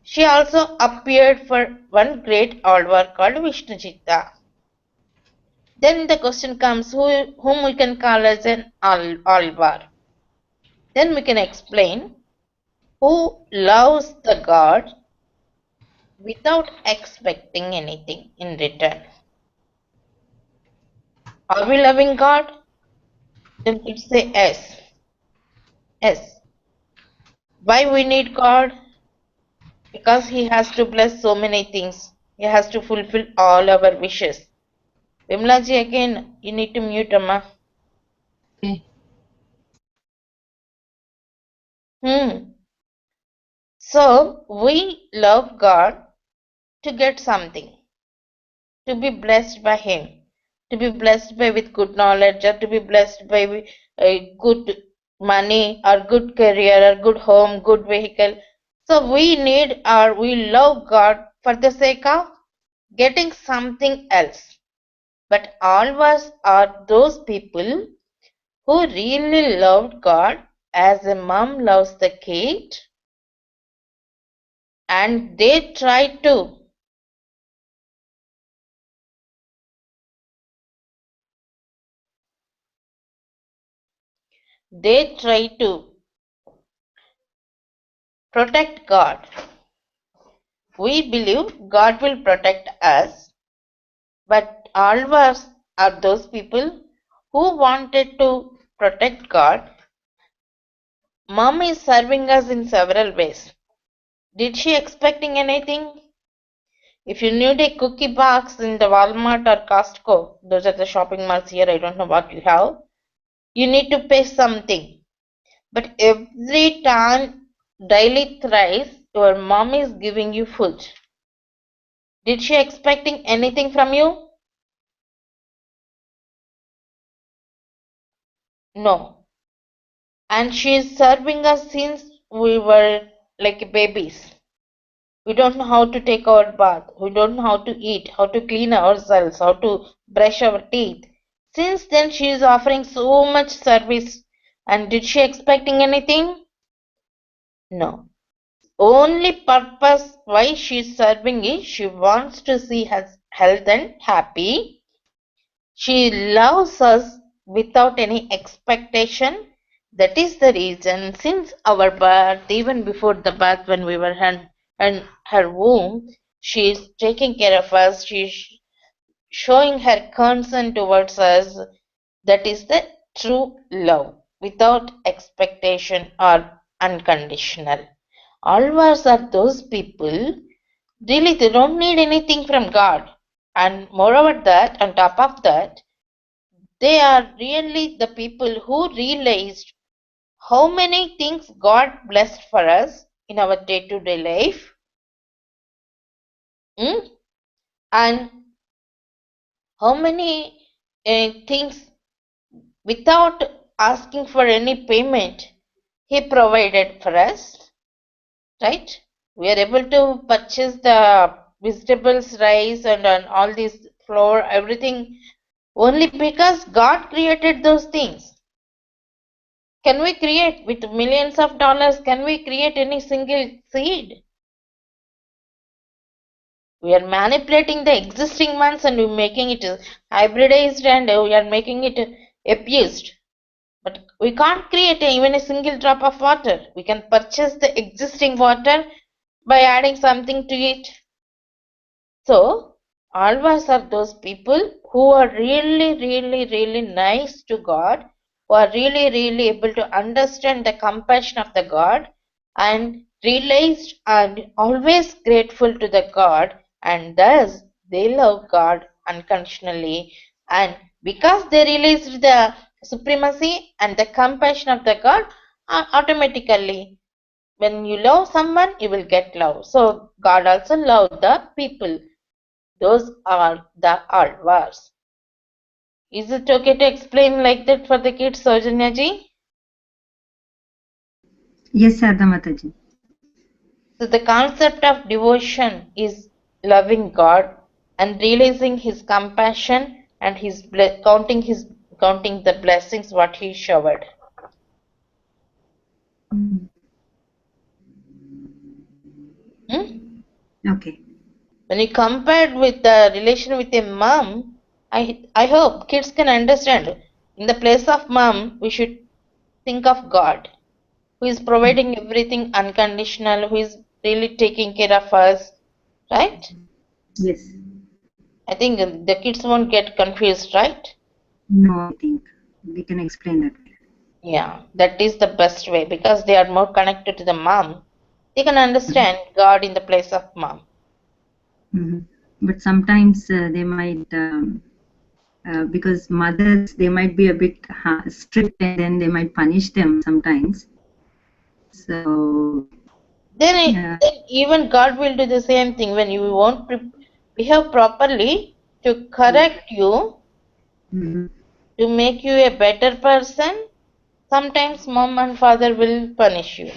she also appeared for one great alvar called Vishnuchitta. Then the question comes, whom we can call as an alvar. Then we can explain who loves the God without expecting anything in return. Are we loving God? Then it say yes. Yes. Why we need God? Because He has to bless so many things. He has to fulfill all our wishes. Vimla ji, again, you need to mute Amma. Okay. So we love God to get something. to be blessed by Him, to be blessed by with good knowledge, or to be blessed by good money, or good career, or good home, good vehicle. So we need or we love God for the sake of getting something else. But all of us are those people who really loved God as a mom loves the kid, and they try to protect God. We believe God will protect us, but all of us are those people who wanted to protect God. Mom is serving us in several ways. Did she expecting anything? If you need a cookie box in the Walmart or Costco, those are the shopping malls here, I don't know what you have, you need to pay something. But every time, daily thrice, your mom is giving you food. Did she expecting anything from you? No. And she is serving us since we were like babies. We don't know how to take our bath. We don't know how to eat, how to clean ourselves, how to brush our teeth. Since then, she is offering so much service. And did she expecting anything? No. Only purpose why she is serving is she wants to see us health and happy. She loves us without any expectation. That is the reason since our birth, even before the birth when we were in her womb, she is taking care of us. She is showing her concern towards us. That is the true love without expectation or unconditional. All of us are those people, really they don't need anything from God. And moreover that, on top of that, they are really the people who realized how many things God blessed for us in our day-to-day life. And how many things without asking for any payment He provided for us, right? We are able to purchase the vegetables, rice, and all this flour, everything only because God created those things. Can we create with millions of dollars? Can we create any single seed? We are manipulating the existing ones and we're making it hybridized, and we are making it abused. But we can't create even a single drop of water. We can purchase the existing water by adding something to it. So, all of us are those people who are really nice to God, who are really able to understand the compassion of the God and realized and always grateful to the God, and thus they love God unconditionally. And because they realized the supremacy and the compassion of the God, automatically when you love someone, you will get love. So God also loved the people. Those are the alvars. Is it okay to explain like that for the kids, Saujanya ji? Yes, Sarada Mataji. So the concept of devotion is loving God and realizing His compassion and counting the blessings what He showered. Okay. When you compared with the relation with a mom, I hope kids can understand. In the place of mom, we should think of God, who is providing everything unconditional, who is really taking care of us, right? Yes. I think the kids won't get confused, right? No, I think we can explain that way. Yeah, that is the best way because they are more connected to the mom. They can understand God in the place of mom. But sometimes they might, because mothers, they might be a bit strict and then they might punish them sometimes. So Then even God will do the same thing when you won't behave properly. to correct you, to make you a better person. Sometimes mom and father will punish you,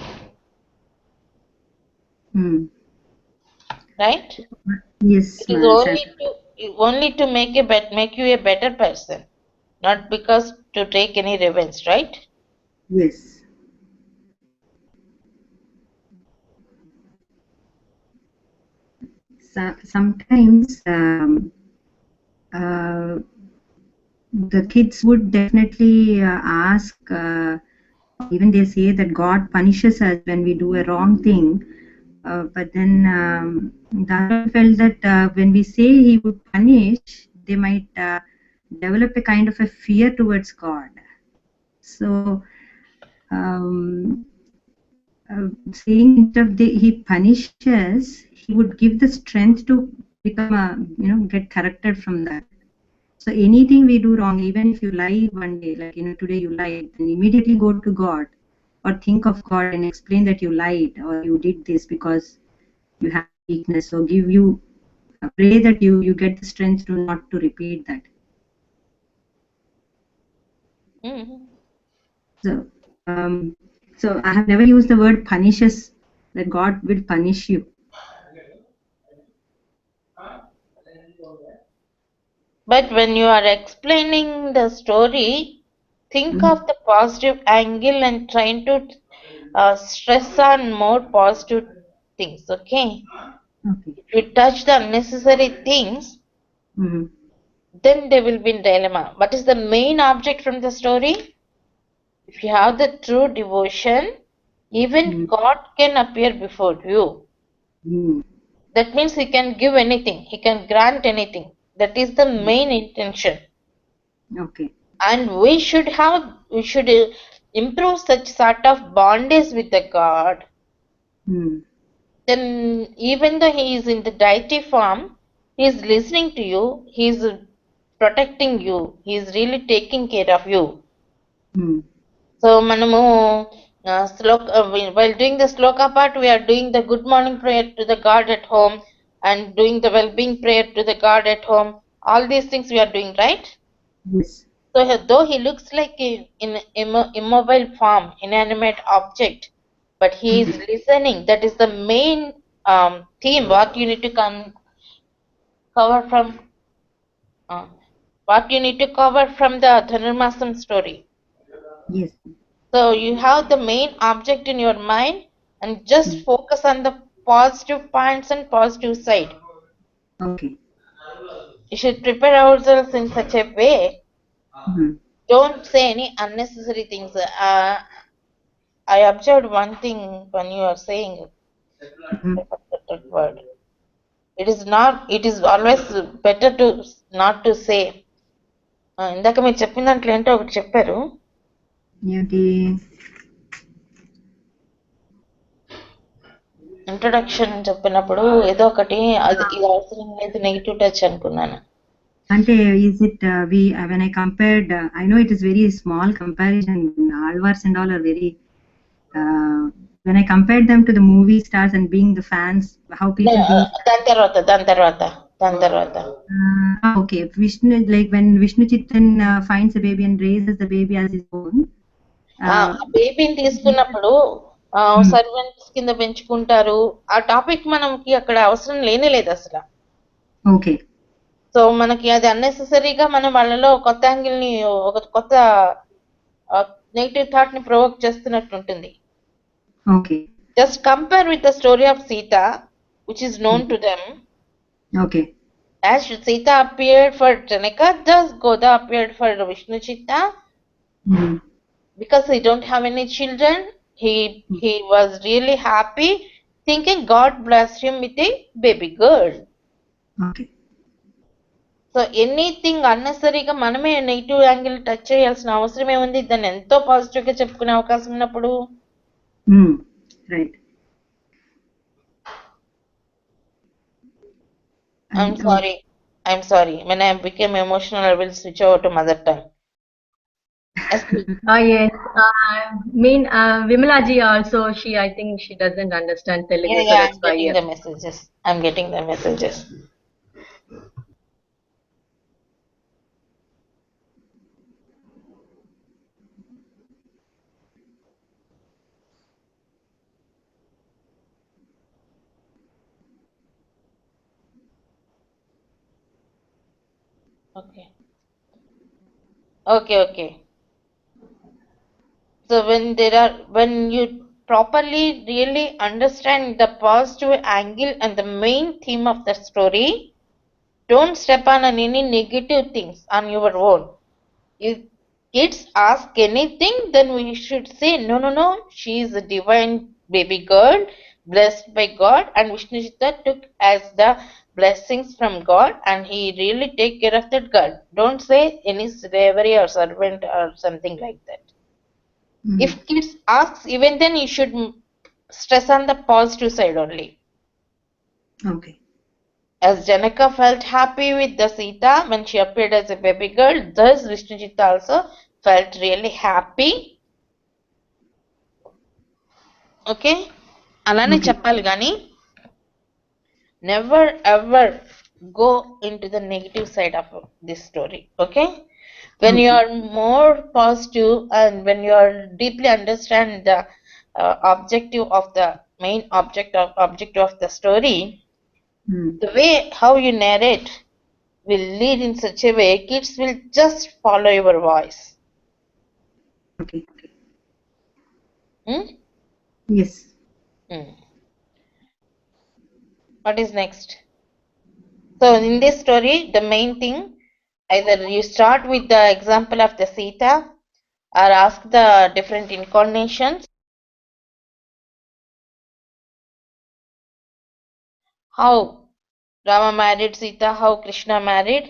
right? Yes, It is only to make you a better person, not because to take any revenge, right? yes. Sometimes the kids would definitely ask, even they say that God punishes us when we do a wrong thing. But then Dara felt that when we say he would punish, they might develop a kind of a fear towards God. So saying instead of he punishes, he would give the strength to become get corrected from that. So anything we do wrong, even if you lie one day, like today you lied, then immediately go to God or think of God and explain that you lied or you did this because you have weakness. So pray that you get the strength to not to repeat that. So I have never used the word punishes, that God will punish you. But when you are explaining the story, think of the positive angle and trying to stress on more positive things, okay? Okay. If you touch the unnecessary things, then they will be in dilemma. What is the main object from the story? If you have the true devotion, even God can appear before you. That means he can give anything, he can grant anything. That is the main intention. Okay. And we should improve such sort of bondage with the God. Then even though he is in the deity form, he is listening to you, he is protecting you, he is really taking care of you. So manamu while doing the sloka part, we are doing the good morning prayer to the God at home and doing the well-being prayer to the God at home. All these things we are doing, right? Yes. So though he looks like in immobile form, inanimate object, but he is listening. That is the main theme. What you need to cover from the Dhanurmasam story. Yes. So you have the main object in your mind and just focus on the positive points and positive side. Okay. You should prepare ourselves in such a way. Don't say any unnecessary things. I observed one thing when you are saying that word. It is always better to not to say. ఇందాక మీరు చెప్పిన దాంట్లో ఏంటో ఒకటి చెప్పారు. Introduction చెప్పినప్పుడు ఏదో ఒకటి అది ఇది అవసరం లేదు నెగిటివ్ టచ్ అనుకున్నాను. Ante is it when I compared, I know it is very small comparison. Alvars and all are very. When I compared them to the movie stars and being the fans, how people being. దాని తర్వాత. Okay, Vishnu, like when Vishnu Chitan finds a baby and raises the baby as his own. బేబీని తీసుకున్నప్పుడు servants కింద పెంచుకుంటారు. ఆ topic మనకి అక్కడ అవసరం లేనే లేదు అసలు. ఓకే. సో మనకి అది అన్నెసెసరీగా మనం వాళ్ళలో కొత్త యాంగిల్ ని ఒక కొత్త నెగిటివ్ థాట్ ని ప్రొవోక్ చేస్తున్నట్టు ఉంటుంది. Okay. Just compare with the story of Sita, which is known to them. Okay. As Sita appeared for Janaka, thus Goda appeared for Vishnu Chitta. Because he don't have any children, he was really happy, thinking God blessed him with a baby girl. Okay. So anything unnecessarily మనమే negative angle touch చేయాల్సిన అవసరం ఏముంది? దాన్ని ఎంతో positive గా చెప్పుకునే అవకాశం ఉన్నప్పుడు. Right. I'm sorry. When I became emotional, I will switch over to mother tongue. Yes. Vimala ji also, I think she doesn't understand Telugu. Yeah, I'm getting the messages. Okay. Okay. So when you properly really understand the positive angle and the main theme of the story, don't step on any negative things on your own. If kids ask anything, then we should say, no, she is a divine baby girl, blessed by God, and Vishnujita took as the blessings from God, and he really take care of that girl. Don't say any slavery or servant or something like that. If kids ask, even then you should stress on the positive side only. Okay. As Janaka felt happy with the Sita when she appeared as a baby girl, thus Vishnujita also felt really happy. Okay? అలానే Okay. చెప్పాలి కానీ never ever go into the negative side of this story. Okay? When you Okay. are more positive and when you are deeply understand the objective of the main objective of the story, the way how you narrate will lead in such a way kids will just follow your voice. Okay. Hmm? Yes. What is next? So in this story, the main thing, either you start with the example of the Sita or ask the different incarnations, how Rama married Sita, how Krishna married,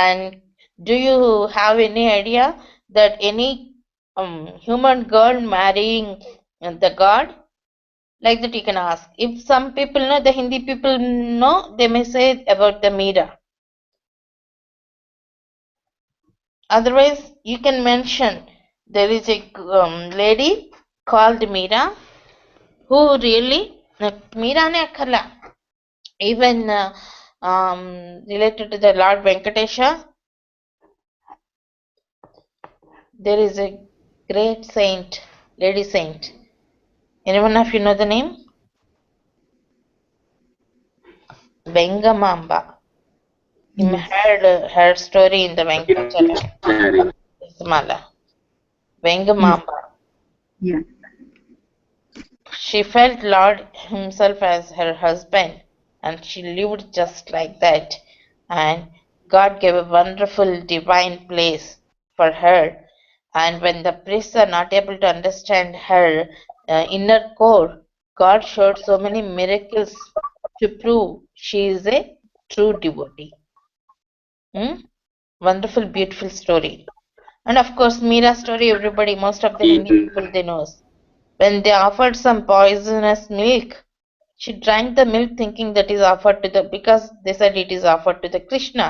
and do you have any idea that any human girl marrying the god? Like that you can ask. If some people know, the Hindi people know, they may say about the Meera. Otherwise, you can mention there is a lady called Meera who really, Meera ne akkala, even related to the Lord Venkatesha, there is a great saint, lady saint. Anyone of you know the name? Vengamamba. You may heard her story in the Venkatachala. Mala. Vengamamba. Yeah. She felt Lord himself as her husband, and she lived just like that. And God gave a wonderful divine place for her. And when the priests are not able to understand her inner core, God showed so many miracles to prove she is a true devotee. Wonderful, beautiful story. And of course, Meera's story, everybody, most of the Hindi people, they knows. When they offered some poisonous milk, she drank the milk thinking that is offered to the, because they said it is offered to the Krishna.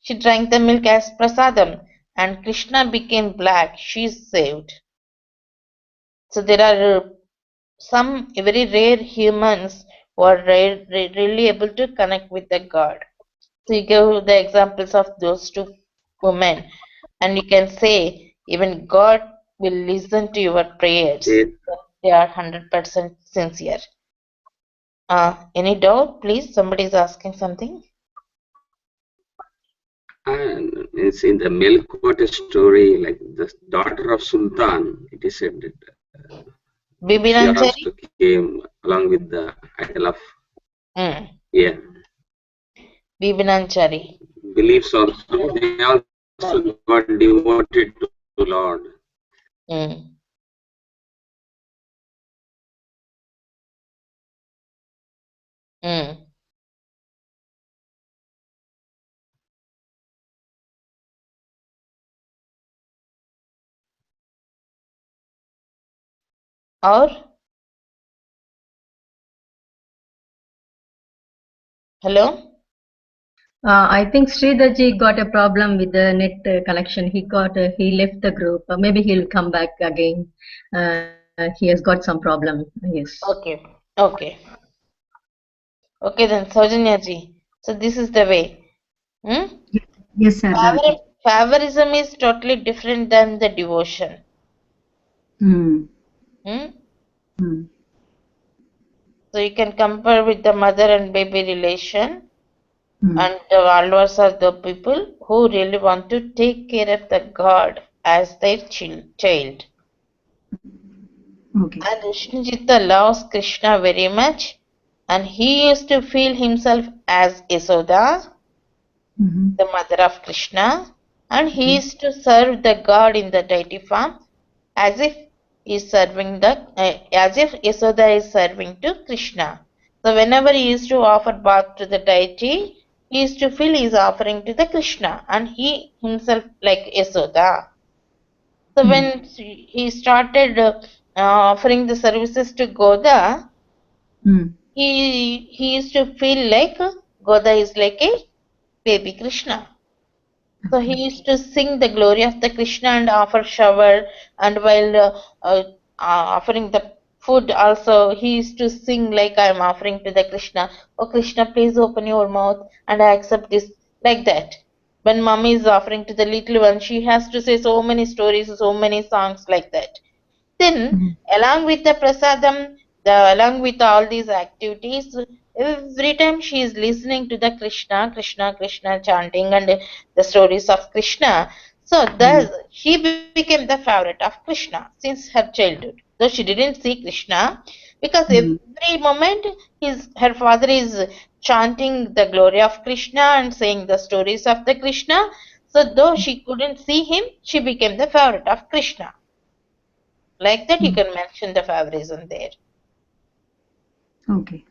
She drank the milk as prasadam and Krishna became black. She is saved. So there are some very rare humans who are really able to connect with the God. So you give the examples of those two women, and you can say even God will listen to your prayers. They are 100% sincere. Any doubt, please? Somebody is asking something. And it's in the milk water story, like the daughter of Sultan, it is said that Bibi she Nanjari? also came along with the idol of yeah. Bibi Nanjari. Beliefs also, they also got devoted to Lord. Or hello? I think Sridharji got a problem with the net connection. He left the group. Maybe he'll come back again. He has got some problem. Yes. Okay. Okay then, Saujanya ji. So this is the way. Yes, sir. Favorism is totally different than the devotion. So you can compare with the mother and baby relation. And the Valvas are the people who really want to take care of the god as their child. Okay. And Vishnujita loves Krishna very much, and he used to feel himself as Yasoda, the mother of Krishna, and he used to serve the god in the deity form as if as if Yasoda is serving to Krishna. So whenever he used to offer bath to the deity, he used to feel he is offering to the Krishna, and he himself like Yasoda. So when he started offering the services to Goda, he used to feel like Goda is like a baby Krishna. So he used to sing the glory of the Krishna and offer shower, and while offering the food also, he used to sing like I am offering to the Krishna. Oh Krishna, please open your mouth and I accept this, like that. When mommy is offering to the little one, she has to say so many stories, so many songs like that. Then, along with the prasadam, along with all these activities, every time she is listening to the Krishna, Krishna, Krishna chanting and the stories of Krishna, so thus she became the favorite of Krishna since her childhood. Though she didn't see Krishna, because every moment her father is chanting the glory of Krishna and saying the stories of the Krishna. So though she couldn't see him, she became the favorite of Krishna. Like that, you can mention the favorism there. Okay.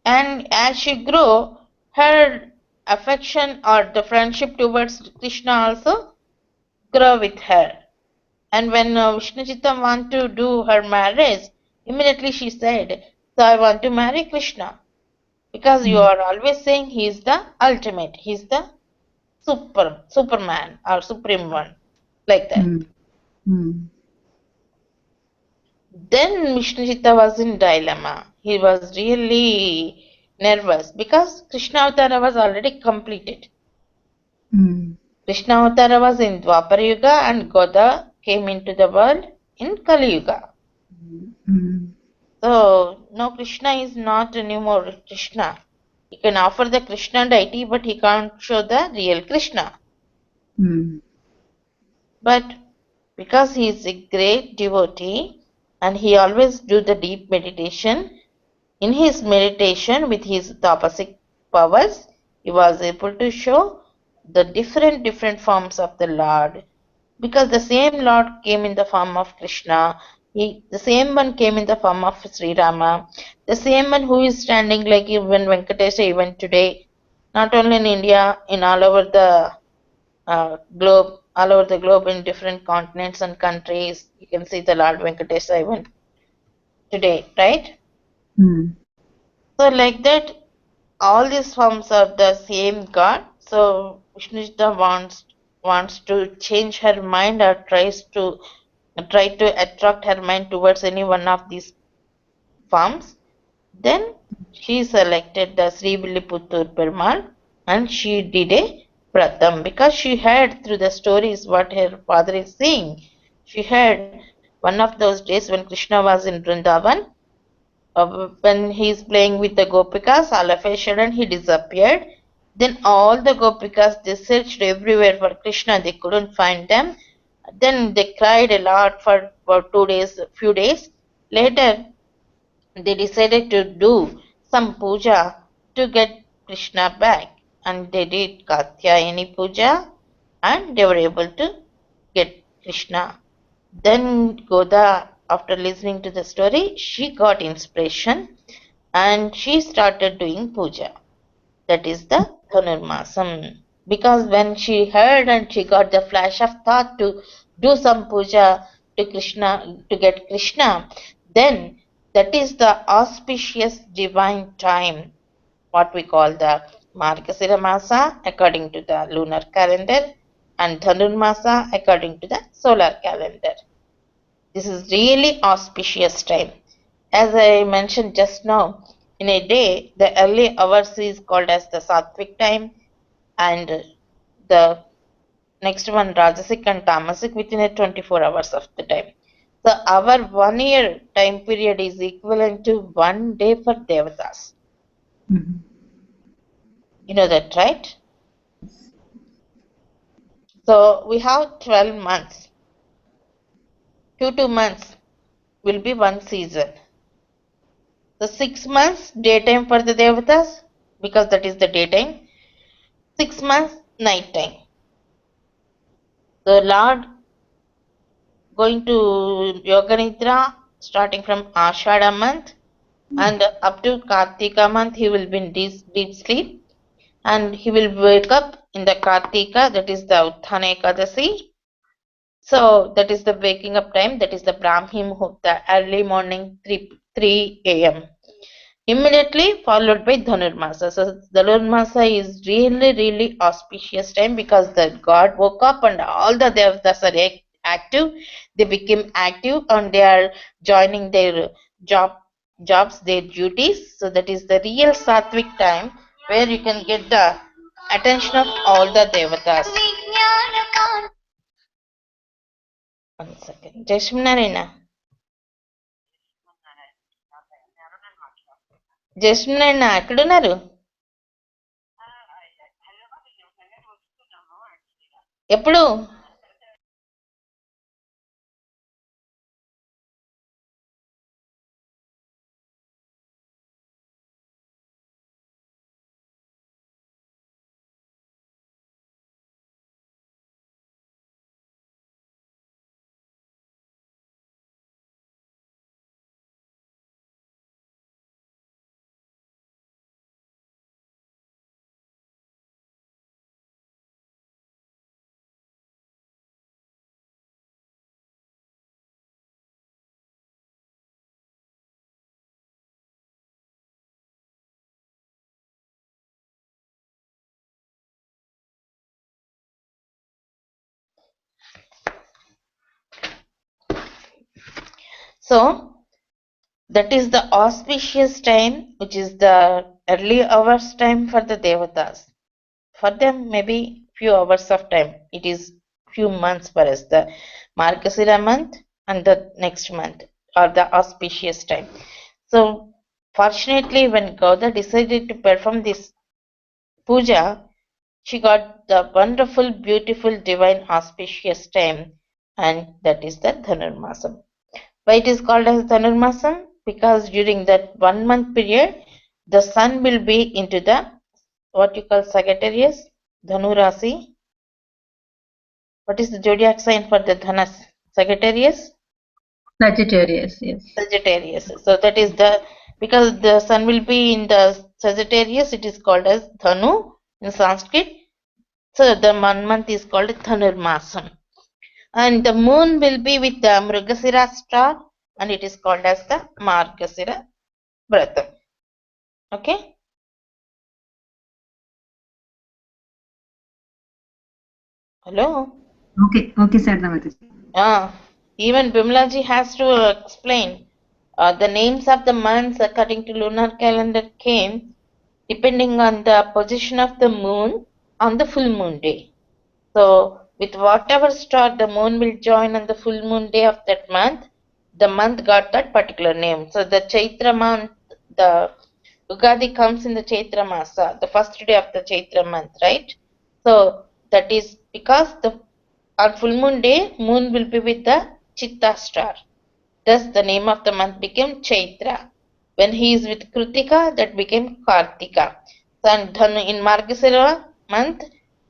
And as she grew, her affection or the friendship towards Krishna also grew with her. And when Vishnujita wanted to do her marriage, immediately she said, so I want to marry Krishna. Because you are always saying he is the ultimate, he is the Superman or supreme one. Like that. Then Vishnujita was in dilemma. He was really nervous because Krishna Avtara was already completed. Krishna Avtara was in Dwapara Yuga and Goda came into the world in Kali Yuga. So no, Krishna is not anymore Krishna. He can offer the Krishna deity, but he can't show the real Krishna. But because he is a great devotee and he always do the deep meditation, in his meditation with his tapasic powers, he was able to show the different forms of the Lord. Because the same Lord came in the form of Krishna, the same one came in the form of Sri Rama, the same one who is standing like even Venkatesha even today, not only in India, in all over the globe in different continents and countries, you can see the Lord Venkatesha even today, right? So like that, all these forms are the same God. So Vishnujita wants to change her mind or try to attract her mind towards any one of these forms. Then she selected the Sri Villiputtur Perumal and she did a pratam because she heard through the stories what her father is saying. She heard one of those days when Krishna was in Vrindavan, when he is playing with the Gopikas, all of a sudden he disappeared. Then all the Gopikas, they searched everywhere for Krishna, they couldn't find them. Then they cried a lot for 2 days, few days. Later, they decided to do some puja to get Krishna back. And they did Katyayani puja and they were able to get Krishna. Then Goda, after listening to the story, she got inspiration and she started doing puja. That is the Dhanurmasam. Because when she heard and she got the flash of thought to do some puja to Krishna, to get Krishna, then that is the auspicious divine time, what we call the Margasira Masa according to the lunar calendar and Dhanurmasa according to the solar calendar. This is really auspicious time. As I mentioned just now, in a day, the early hours is called as the Sattvic time and the next one Rajasic and Tamasic within a 24 hours of the time. So our 1 year time period is equivalent to 1 day for Devatas. Mhm. You know that, right? So we have 12 months. 2 months will be one season. The 6 months daytime for the devatas, because that is the daytime. 6 months nighttime. The Lord going to Yoga Nidra starting from Ashada month and up to Kartika month he will be in deep sleep, and he will wake up in the Kartika, that is the Utthana Ekadasi. So that is the waking up time, that is the Brahmi Muhurta, early morning 3 a.m. Immediately followed by Dhanurmasa. So Dhanurmasa is really auspicious time because the god woke up and all the devatas are active. They became active and they are joining their jobs, their duties. So that is the real Sattvic time where you can get the attention of all the devatas. One second. Jashminarina. Jasmine ఎక్కడున్నారు? ఎప్పుడు? So that is the auspicious time, which is the early hours time for the devatas. For them, maybe few hours of time. It is few months for us. The Margasira month and the next month are the auspicious time. So fortunately, when Gauda decided to perform this puja, she got the wonderful, beautiful, divine, auspicious time, and that is the Dhanurmasam. Why it is called as Dhanurmasam? Because during that 1 month period, the sun will be into the what you call Sagittarius, Dhanu Rasi. What is the zodiac sign for the Dhanas? Sagittarius? Sagittarius, yes. Sagittarius. So that is the, because the sun will be in the Sagittarius, it is called as Dhanu in Sanskrit. So the 1 month is called Dhanurmasam. And the moon will be with the Mrugasira star, and it is called as the Margasira Vratam. Okay? Hello? Okay, Sarada Mataji. Even Bimlaji has to explain. The names of the months according to lunar calendar came depending on the position of the moon on the full moon day. So with whatever star the moon will join on the full moon day of that month, the month got that particular name. So the Chaitra month, the Ugadi comes in the Chaitra Masa, the first day of the Chaitra month, right? So that is because the on full moon day, moon will be with the Chitta star. Thus the name of the month became Chaitra. When he is with Kritika, that became Kartika. So in Margasira month,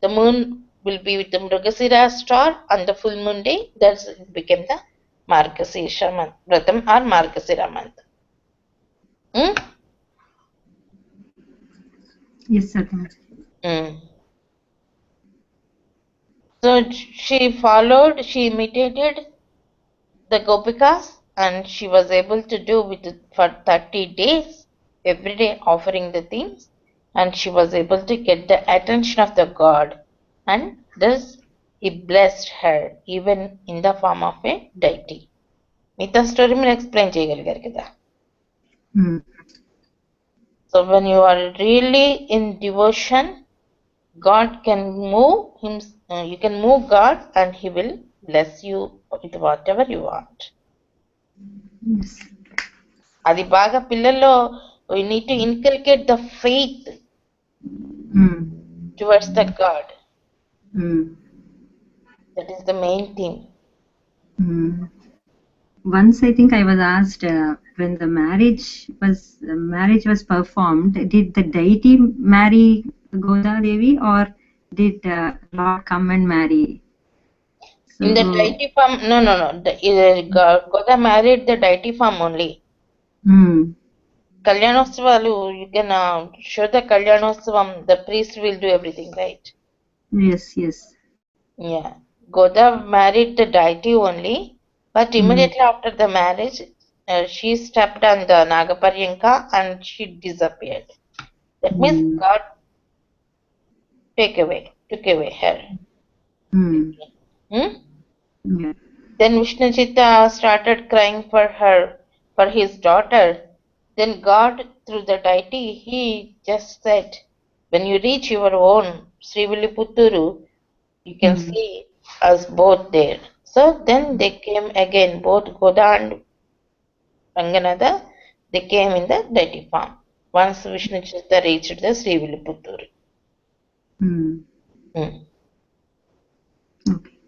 the moon will be with the Mrugasira star on the full moon day. Thus it became the Margasira month, Vratam or Margasira month. Yes, Sarada Mataji. So she followed, she imitated the Gopikas, and she was able to do with it for 30 days, every day offering the themes, and she was able to get the attention of the God, and thus he blessed her even in the form of a deity. మిగతా story మీరు explain చేయగలిగారు కదా. So when you are really in devotion, God can move him, you can move God and he will bless you with whatever you want. Yes. అది బాగా పిల్లల్లో We need to inculcate the faith Mm. towards the God. Mm. That is the main thing. Mm. Once I think I was asked when the marriage was performed, did the deity marry Goda Devi or did Lord come and marry? In the So, deity form, no. Goda married the deity form only. Kalyanotsavam, you can show the Kalyanotsavam, the priest will do everything, right? yes, yes. Yeah. Goda married the deity only, but immediately after the marriage, she stepped on the Nagaparyanka and she disappeared. That means God took away her. Hmm. Hmm? Yeah. Then Vishnu Chitta started crying for her, for his daughter. Then God, through the deity, he just said, when you reach your own Srivilliputturu, you can see us both there. So then they came again, both Goda and Ranganatha, they came in the deity form. Once Vishnu Chitta reached the Srivilliputturu. Hmm. Hmm. Okay.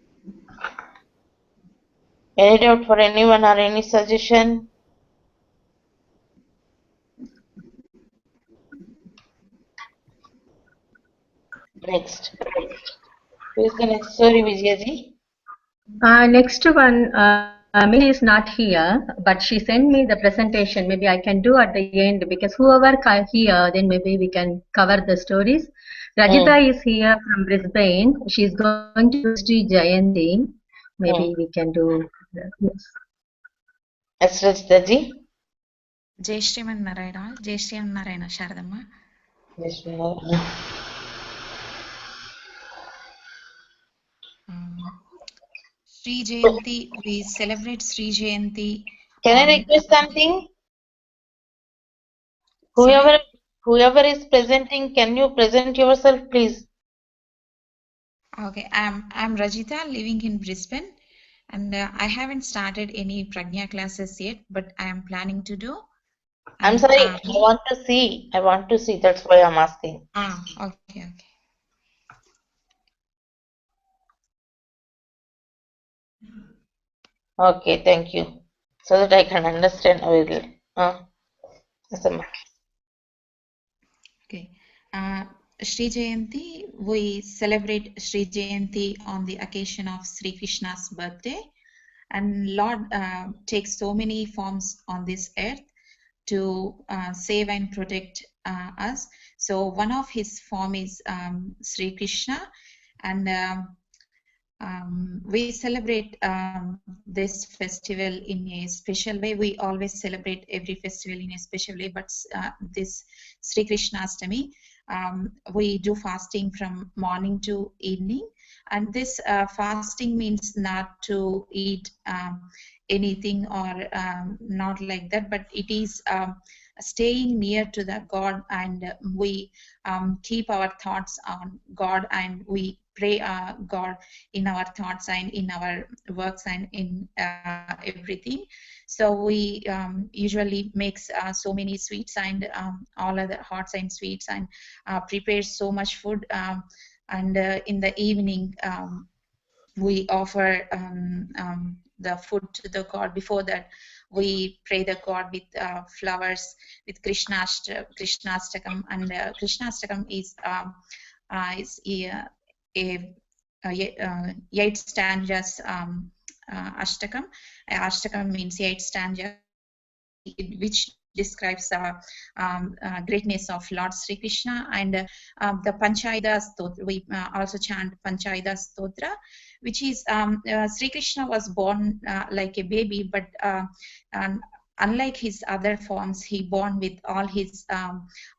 Any doubt for anyone or any suggestion? Next. Who is the next story, Vijayaji? Next one, Mini is not here, but she sent me the presentation. Maybe I can do at the end because whoever here, then maybe we can cover the stories. Rajita is here from Brisbane. She's going to do Sri Jayanti. Maybe we can do. Yes. Yes, Rajitaji. Jai Sriman Narayana Sharadamma. Yes, Narayana. Sri Jayanti, we celebrate Sri Jayanti Can I on. request something? Sorry? Whoever is presenting, can you present yourself, please? Okay, I'm Rajita, living in Brisbane, and I haven't started any Prajna classes yet, but I am planning to do. I'm And sorry, I want to see. I want to see. That's why I'm asking. okay. Okay, thank you. So that I can understand a little. Yes, ma'am. Okay. Sri Jayanti, we celebrate Sri Jayanti on the occasion of Sri Krishna's birthday. And Lord takes so many forms on this earth to save and protect us. So one of his form is Sri Krishna, and we celebrate this festival in a special way. We always celebrate every festival in a special way, but this Sri Krishna Ashtami, we do fasting from morning to evening, and this fasting means not to eat anything or not like that, but it is staying near to the God, and we keep our thoughts on God, and we pray God in our thoughts and in our works and in everything. So we usually makes so many sweets and all other hots and sweets, and prepare so much food, and in the evening we offer the food to the God. Before that, we pray the God with flowers, with Krishnastakam, and Krishnastakam is a 8 stanzas Ashtakam. Ashtakam means 8 stanzas, which describes greatness of Lord Sri Krishna, and the Panchayada Stotra. We also chant Panchayada Stotra, which is Sri Krishna was born like a baby, but unlike his other forms, he born with all his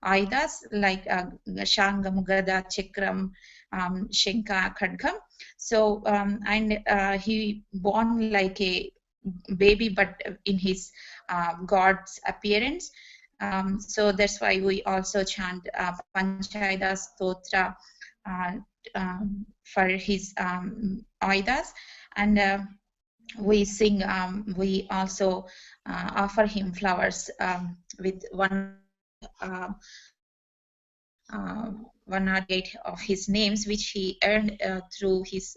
ayudas like Shanga, Mugada, Chakram, Shanka, Khadgam. So and he born like a baby, but in his God's appearance. So that's why we also chant Panchayada Stotra for his Aidas, and we sing, we also offer him flowers with one 108 of his names, which he earned through his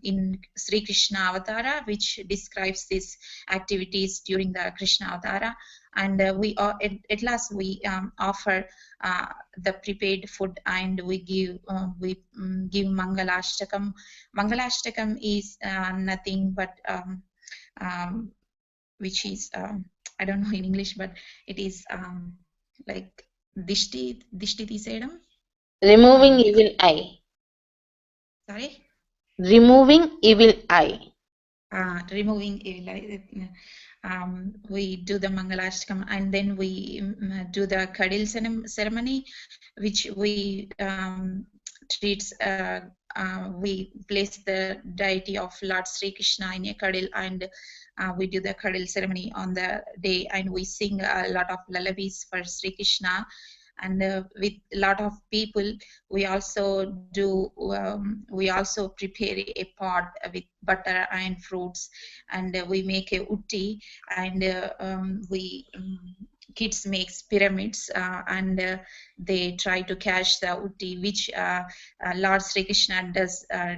in Sri Krishna Avatara, which describes these activities during the Krishna Avatara. And we are at last we offer the prepared food, and we give Mangalashtakam. Mangalashtakam is nothing but which is I don't know in English, but it is like Dishti Tisedam. Removing evil eye. Sorry? Removing evil eye. Removing evil eye. We do the Mangalashtakam, and then we do the Kadil ceremony, which we treats. We place the deity of Lord Sri Krishna in a Kadil, and we do the Kadil ceremony on the day, and we sing a lot of lullabies for Sri Krishna. And with a lot of people, we also do. We also prepare a pot with butter and fruits, and we make a utti, and kids makes pyramids, and they try to catch the utti, which Lord Sri Krishna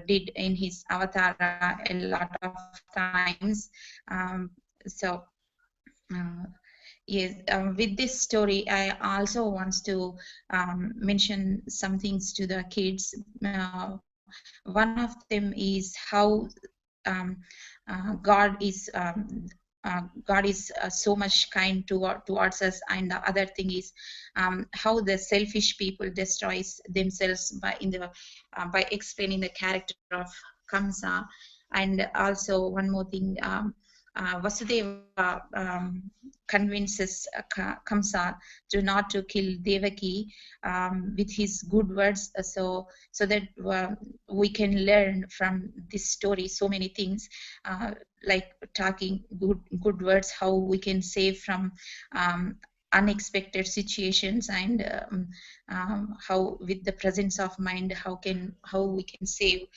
did in his avatara a lot of times. Yes, with this story, I also want to mention some things to the kids. One of them is how God is so much kind towards us, and the other thing is how the selfish people destroys themselves by explaining the character of Kamsa. And also one more thing, Vasudeva convinces Kamsa not to kill Devaki with his good words, so that we can learn from this story so many things, like talking good words, how we can save from unexpected situations, and how with the presence of mind, how we can save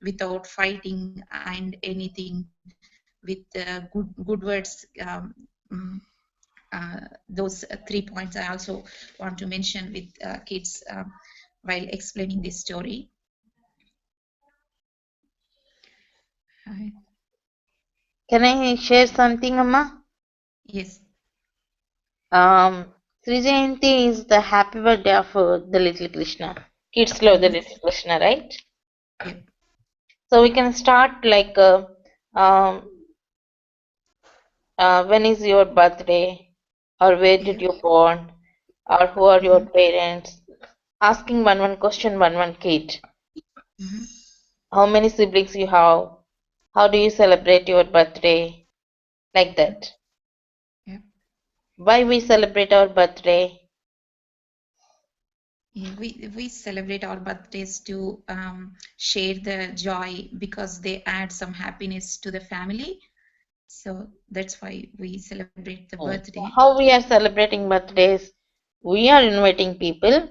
without fighting and anything, with good words. Those 3 points I also want to mention with kids while explaining this story. Hi. Can I share something, Amma? Yes. Sri Jayanti is the happy birthday of the little Krishna. Kids love the little Krishna, right? Yep. So we can start like when is your birthday, or where did you born, or who are your parents? Asking one question, one kid. How many siblings you have? How do you celebrate your birthday? Like that. Yep. Why we celebrate our birthday? Yeah, we celebrate our birthdays to share the joy, because they add some happiness to the family. So that's why we celebrate the birthday. How we are celebrating birthdays? We are inviting people,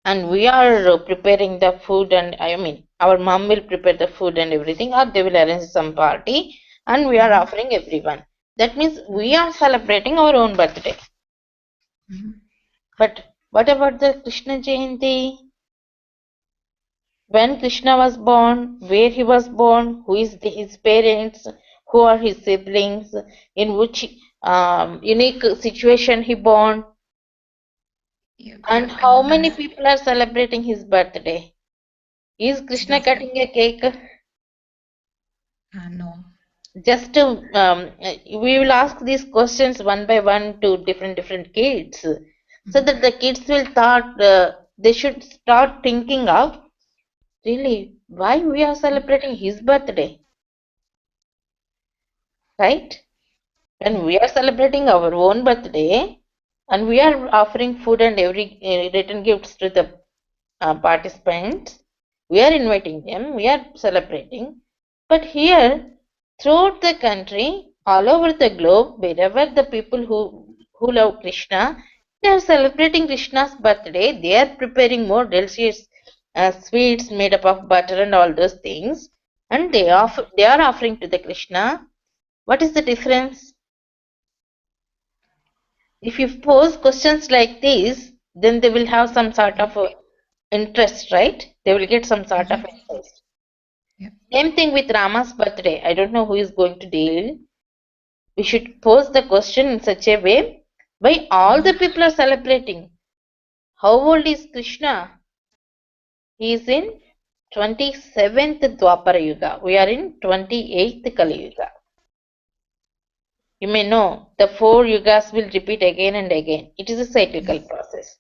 and we are preparing the food, and I mean our mom will prepare the food and everything, or they will arrange some party, and we are offering everyone. That means we are celebrating our own birthday. But what about the Krishna Jayanti? When Krishna was born, where he was born, who is his parents, who are his siblings, in which unique situation he born, and how many people are celebrating his birthday? Is Krishna cutting a cake? No. Just we will ask these questions one by one to different kids, so that the kids will thought they should start thinking of really why we are celebrating his birthday, right? When we are celebrating our own birthday, and we are offering food and every written gifts to the participants, we are inviting them, we are celebrating. But here, throughout the country, all over the globe, wherever the people who love Krishna, they are celebrating Krishna's birthday. They are preparing more delicious sweets made up of butter and all those things, and they are offering to the Krishna. What is the difference? If you pose questions like this, then they will have some sort of interest, right? They will get some sort of interest. Yeah. Same thing with Rama's birthday. I don't know who is going to deal. We should pose the question in such a way why all the people are celebrating. How old is Krishna? He is in 27th Dwapara Yuga. We are in 28th Kali Yuga. You may know the 4 yugas will repeat again and again. It is a cyclical process.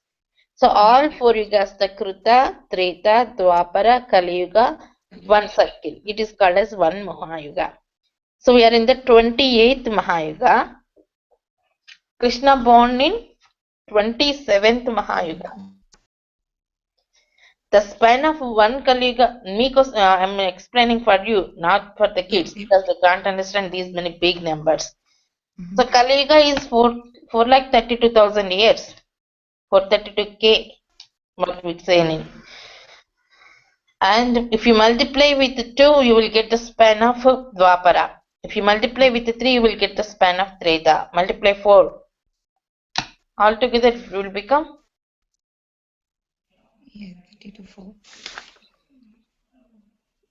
So all 4 yugas, the Kruta, Treta, Dwapara, Kali Yuga, one cycle. It is called as one Mahayuga. So we are in the 28th Mahayuga. Krishna born in 27th Mahayuga. The span of one Kali Yuga, I am explaining for you, not for the kids, because they can't understand these many big numbers. So Kali Yuga is 4 lakh 32,000 years, 432K, what we say in. And if you multiply with 2, you will get the span of Dwapara. If you multiply with 3, you will get the span of Treta. Multiply 4. Altogether, it will become Yeah, 30 to 4.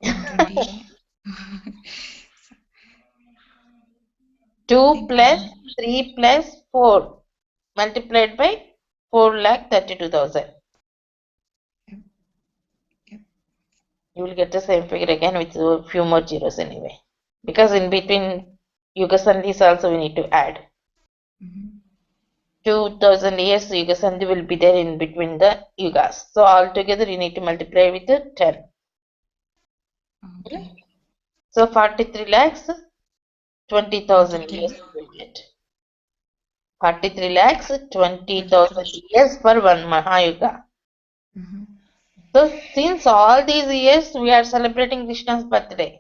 120. 2 plus 3 plus 4 multiplied by 4,32,000. Yep. You will get the same figure again with a few more zeros anyway. Because in between Yuga Sandhis also we need to add. 2,000 years Yuga Sandhi will be there in between the Yugas. So altogether you need to multiply with 10. Okay. So 43 lakhs 20,000 years you will get. 43 lakhs 20,000 years for one Mahayuga. So since all these years we are celebrating Krishna's birthday.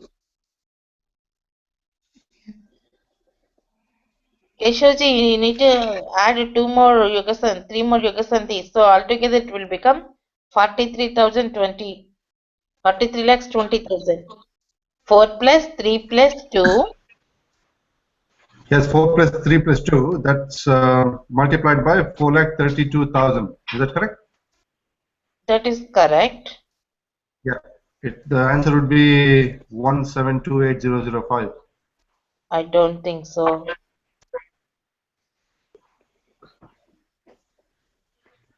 Keshavji, you need to add 2 more Yugasandhis, 3 more Yugasandhis. So altogether it will become 43,020, 43 lakhs 20,000. 4 plus 3 plus 2. Yes, 4 plus 3 plus 2, that's multiplied by 4,32,000. Is that correct? That is correct. Yeah. The answer would be 1728005. I don't think so.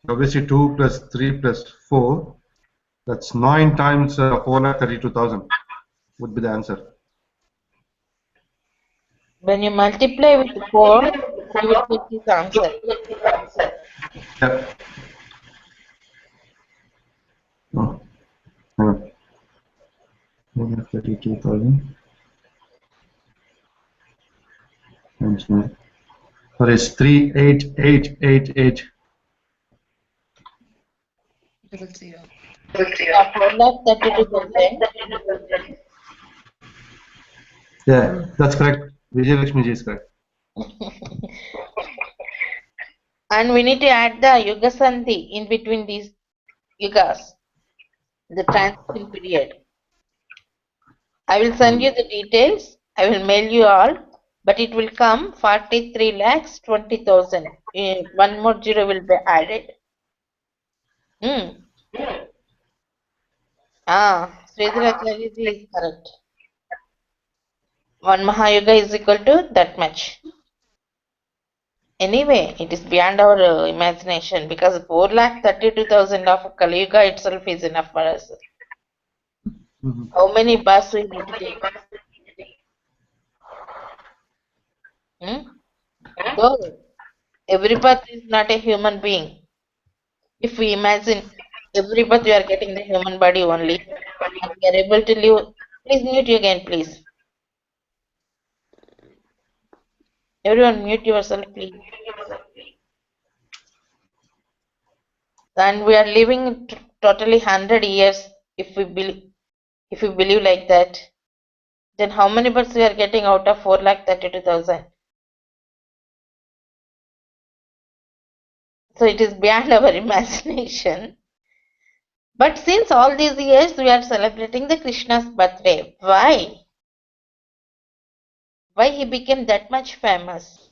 Obviously, 2 plus 3 plus 4, that's 9 times 4,32,000 would be the answer. When you multiply with 4, you will get this answer. Yeah. Oh, hang on. 4,32,000 times 9. Sorry, it's 38888. 00. Yeah, 4,32,000. Yeah, that's correct. Vijayalakshmi ji is correct. And we need to add the Yuga Sandhi in between these Yugas, the transition period. I will send you the details. I will mail you all, but it will come 43 lakhs 20,000. One more zero will be added. Sridharacharya ji is correct. One Mahayuga is equal to that much. Anyway, it is beyond our imagination because 4,32,000 of Kali Yuga itself is enough for us. How many bus we need to take? Though every birth is not a human being. If we imagine every birth we are getting the human body only, and we are able to live. Please mute you again, please. Everyone mute yourself, please. And we are living totally 100 years if we believe like that. Then how many births we are getting out of 4,32,000? So it is beyond our imagination. But since all these years we are celebrating the Krishna's birthday, why? Why he became that much famous?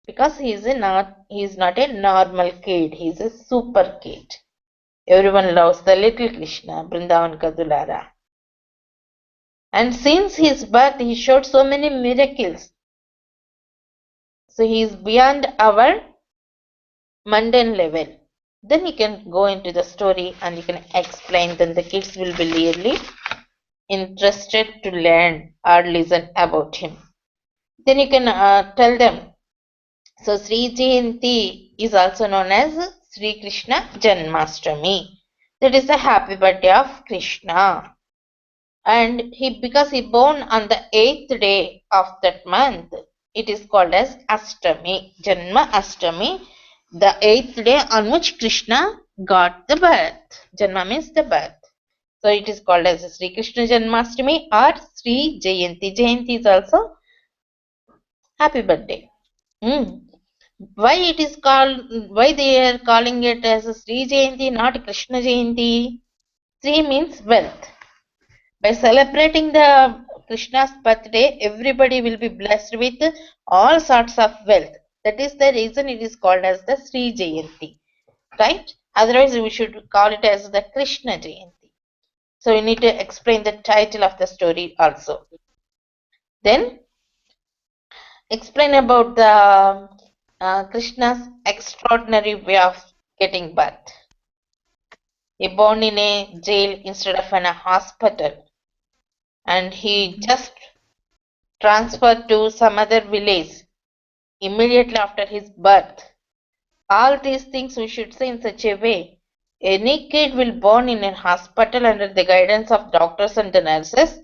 because he is not a normal kid. He is a super kid. Everyone loves the little Krishna, Brindavan Kadulara. And since his birth, he showed so many miracles. So he is beyond our mundane level. Then you can go into the story and you can explain. Then the kids will be really interested to learn or listen about him. Then you can tell them. So Sri Jayanti is also known as Sri Krishna Janmashtami. That is the happy birthday of Krishna. And because he born on the 8th day of that month, it is called as Ashtami, Janma Ashtami, the 8th day on which Krishna got the birth. Janma means the birth. So it is called as Sri Krishna Janmashtami or Sri Jayanti. Jayanti is also happy birthday. Why it is called? Why they are calling it as Sri Jayanti, not Krishna Jayanti? Sri means wealth. By celebrating the Krishna's birthday, everybody will be blessed with all sorts of wealth. That is the reason it is called as the Sri Jayanti, right? Otherwise, we should call it as the Krishna Jayanti. So we need to explain the title of the story also. Then explain about the Krishna's extraordinary way of getting birth. He born in a jail instead of in a hospital, and he just transferred to some other village immediately after his birth. All these things we should say in such a way. Any kid will born in a hospital under the guidance of doctors and the nurses,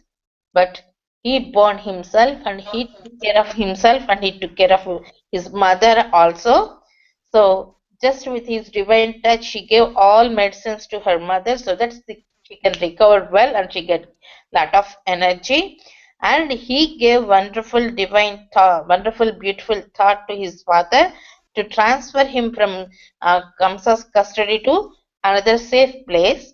but he born himself and he took care of himself and he took care of his mother also. So just with his divine touch, she gave all medicines to her mother so that she can recover well and she get lot of energy. And he gave wonderful divine thought, wonderful beautiful thought to his father to transfer him from Kamsa's custody to another safe place.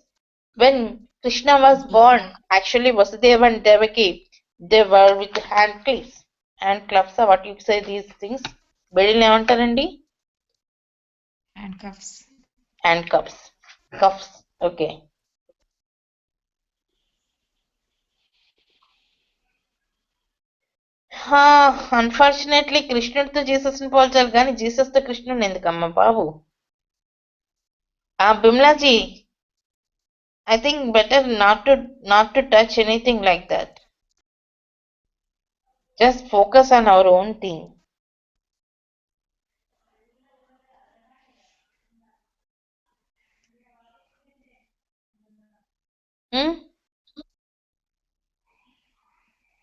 When Krishna was born, actually Vasudeva and Devaki, they were with hand clips. Hand clubs, what you say these things? Bedil emantarandi? Handcuffs. Handcuffs. Cuffs. Okay. Unfortunately, కృష్ణుడితో జీసస్ని పోల్చాలి కానీ జీసస్తో కృష్ణుడిని ఎందుకమ్మా బాబు? Bimlaji, I think better not to touch anything like that. Just focus on our own thing.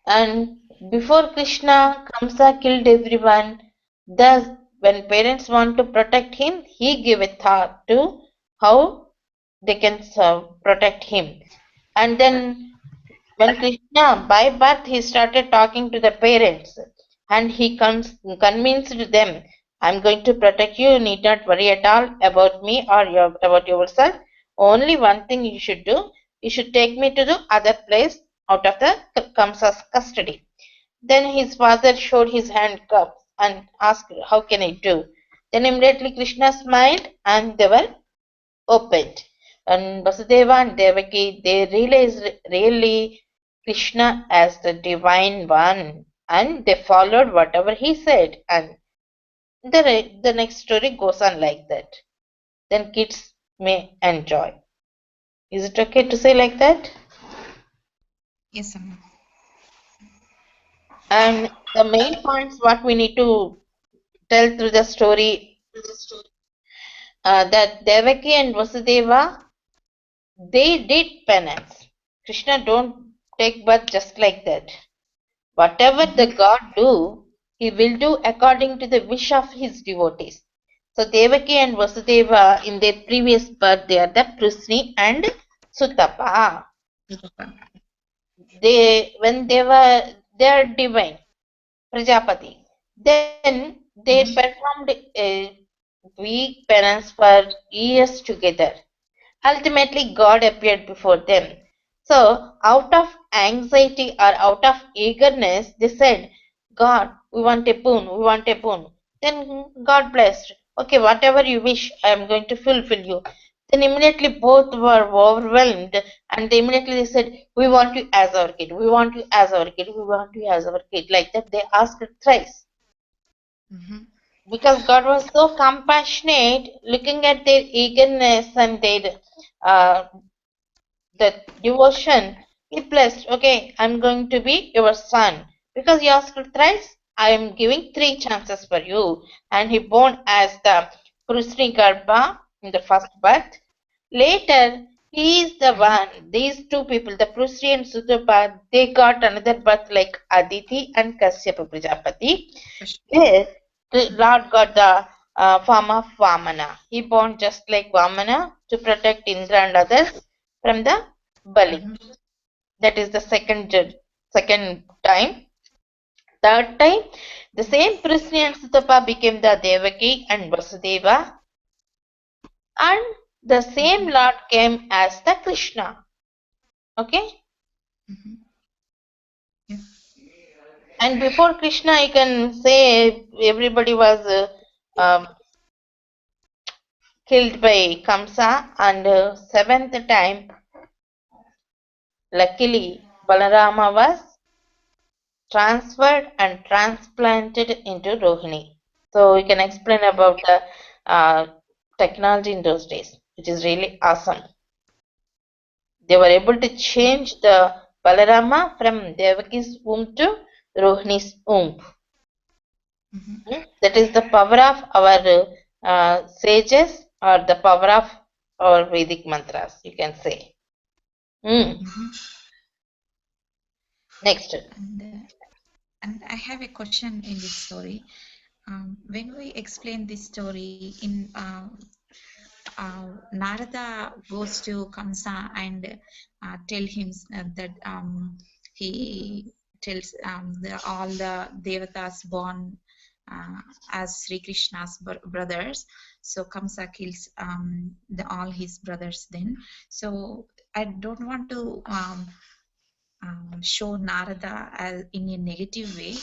And before Krishna, Kamsa killed everyone. Thus, when parents want to protect him, he gave a thought to how they can protect him. And then when Krishna, by birth, he started talking to the parents and he convinced them, I'm going to protect you, you need not worry at all about me or about yourself. Only one thing you should do, you should take me to the other place out of the Kamsa's custody. Then his father showed his handcuffs and asked, how can I do? Then immediately Krishna smiled and they were opened. And Vasudeva and Devaki, they realized really Krishna as the divine one and they followed whatever he said. And the next story goes on like that. Then kids may enjoy. Is it okay to say like that? Yes, Amma. And the main points what we need to tell through the story that Devaki and Vasudeva, they did penance. Krishna don't take birth just like that. Whatever the God do, he will do according to the wish of his devotees. So Devaki and Vasudeva in their previous birth, they are the Prusni and Sutapa. When they are divine, Prajapati. Then they performed a week penance for years together. Ultimately, God appeared before them. So, out of anxiety or out of eagerness, they said, God, we want a boon, we want a boon. Then God blessed. Okay, whatever you wish, I am going to fulfill you. Then immediately both were overwhelmed, and immediately they said, "We want you as our kid. We want you as our kid. We want you as our kid." Like that, they asked thrice. Because God was so compassionate, looking at their eagerness and their the devotion, he blessed. Okay, I'm going to be your son. Because you asked thrice, I am giving 3 chances for you. And he born as the Krusni Garbha in the first birth. Later, he is the one, these two people, the Prusri and Sutapa, they got another birth like Aditi and Kasyapa Prajapati. There, the Lord got the form of Vamana. He born just like Vamana to protect Indra and others from the Bali. That is the second time. Third time, the same Prusni and Sutapa became the Devaki and Vasudeva, and the same Lord came as the Krishna. Okay? And before Krishna, I can say everybody was killed by Kamsa, and seventh time, luckily, Balarama was transferred and transplanted into Rohini. So we can explain about the technology in those days, which is really awesome. They were able to change the Balarama from Devaki's womb to Rohini's womb. That is the power of our sages, or the power of our Vedic mantras, you can say. Next. And I have a question in this story. When we explain this story in Narada goes to Kamsa and tell him that he tells all the devatas born as Sri Krishna's brothers. So Kamsa kills all his brothers then. So I don't want to show Narada as in a negative way.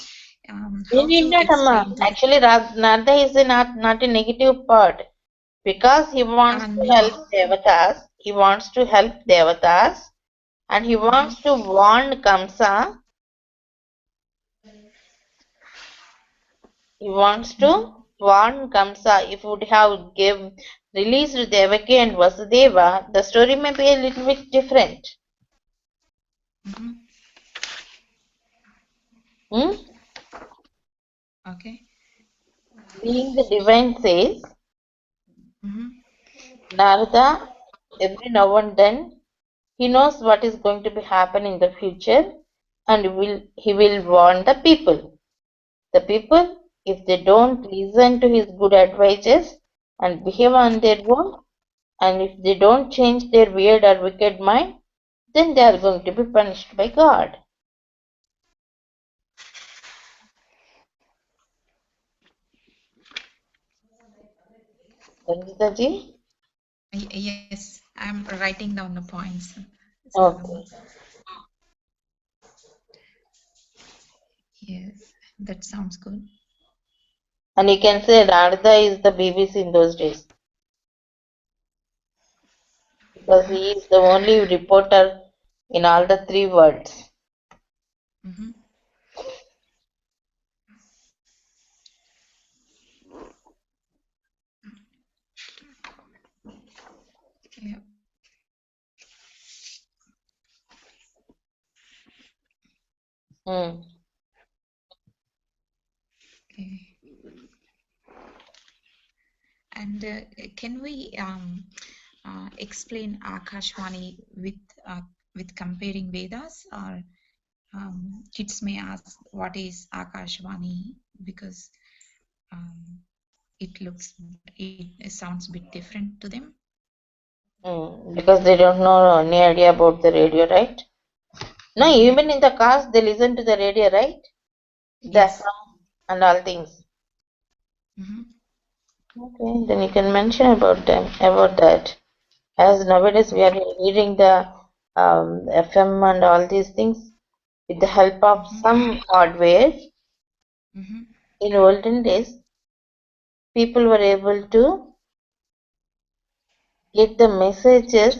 How to explain to Actually, Narada is not a negative part, because he wants to help devatas. He wants to help devatas, and he wants to warn Kamsa. He wants to warn Kamsa. If would have released Devaki and Vasudeva, the story may be a little bit different. Okay. Being the divine says, Narada, every now and then, he knows what is going to be happen in the future, and he will warn the people. The people, if they don't listen to his good advices and behave on their own, and if they don't change their weird or wicked mind, then they are going to be punished by God. Ji? Yes, I'm writing down the points. Okay. Yes, that sounds good. And you can say Radha is the BBC in those days, because he is the only reporter in all the 3 worlds. Yeah. Okay. And can we explain Akashvani with comparing Vedas, or kids may ask what is Akashvani, because it sounds a bit different to them. Because they don't know any idea about the radio, right? No, even in the cars they listen to the radio, right? The song and all things. Okay, then you can mention about that. As nowadays we are reading the FM and all these things with the help of some hardware. In olden days, people were able to get the messages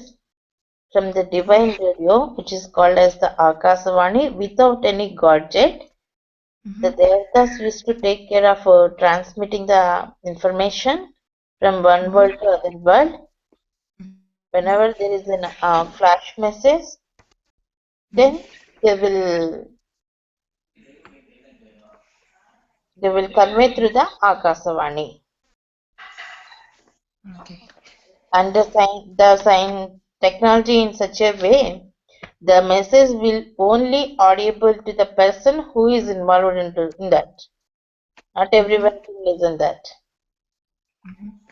from the divine radio, which is called as the Akasavani, without any gadget. The Devatas used to take care of transmitting the information from one world to other world. Whenever there is a flash message, then they will convey through the Akasavani. Okay. And the sign technology in such a way, the message will only audible to the person who is involved in that. Not everyone can listen that.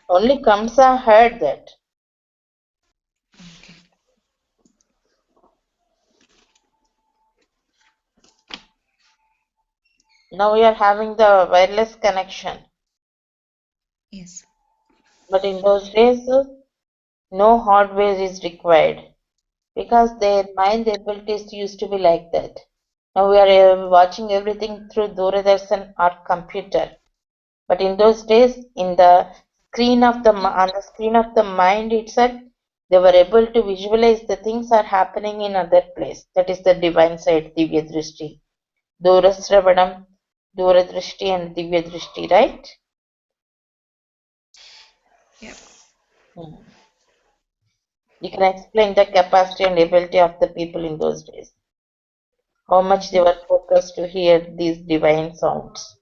Only Kamsa heard that. Okay. Now we are having the wireless connection. Yes. But in those days, no hardware is required because their mind abilities used to be like that. Now we are watching everything through Doordarshan or computer. But in those days, in the screen of the on the screen of the mind itself, they were able to visualize the things are happening in other place. That is the divine side, Divya Drishti. Durasravanam, Duradrishti and Divya Drishti, right? Yep. You can explain the capacity and ability of the people in those days. How much they were focused to hear these divine sounds.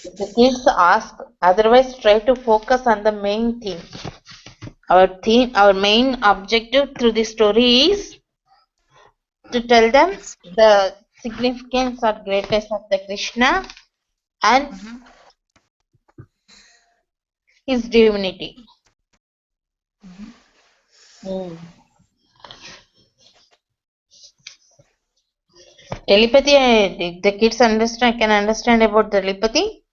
If the kids ask, otherwise try to focus on the main theme. Our main objective through this story is to tell them the significance or greatness of the Krishna and his divinity. Telepathy, the kids can understand about telepathy.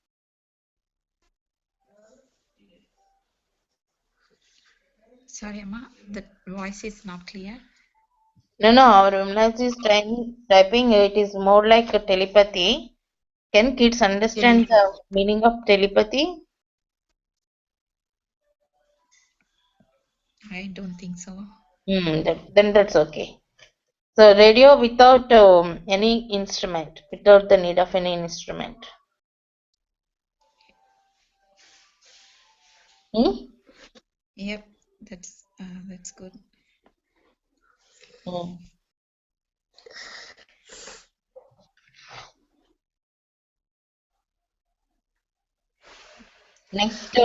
Sorry, Amma, the voice is not clear. No, our Vimlas is typing. It is more like a telepathy. Can kids understand the meaning of telepathy? I don't think so. Then that's okay. So radio without any instrument, without the need of any instrument. Yep, that's good. Next,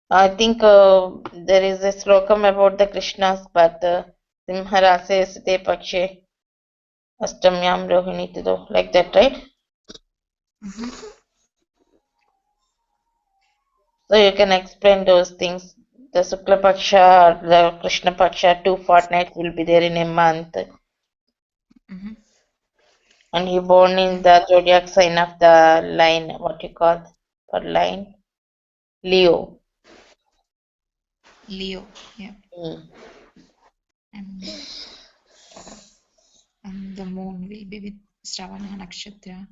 I think there is a slokam about the Krishna's birth. Simharase Site Pakshe Astamyam Rohini Tido, like that, right? So you can explain those things. The Sukla Paksha, the Krishna Paksha, 2 fortnights will be there in a month. And he born in the zodiac sign of the line, what you call for line? Leo. Leo, yeah. And the moon will be with Shravana Nakshatra.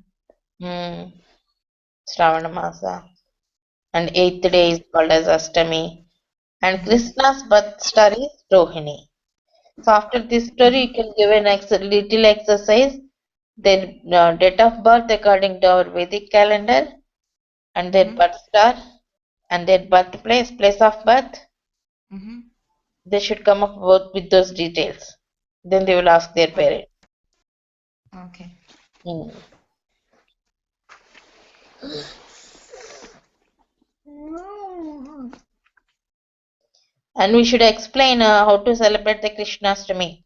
Shravana Masa. And 8th day is called as Ashtami. And Krishna's birth star is Rohini. So after this story, you can give an little exercise. Their date of birth according to our Vedic calendar, and their birth star, and their birthplace, place of birth. They should come up with those details. Then they will ask their parents. Okay. And we should explain how to celebrate the Krishnastami.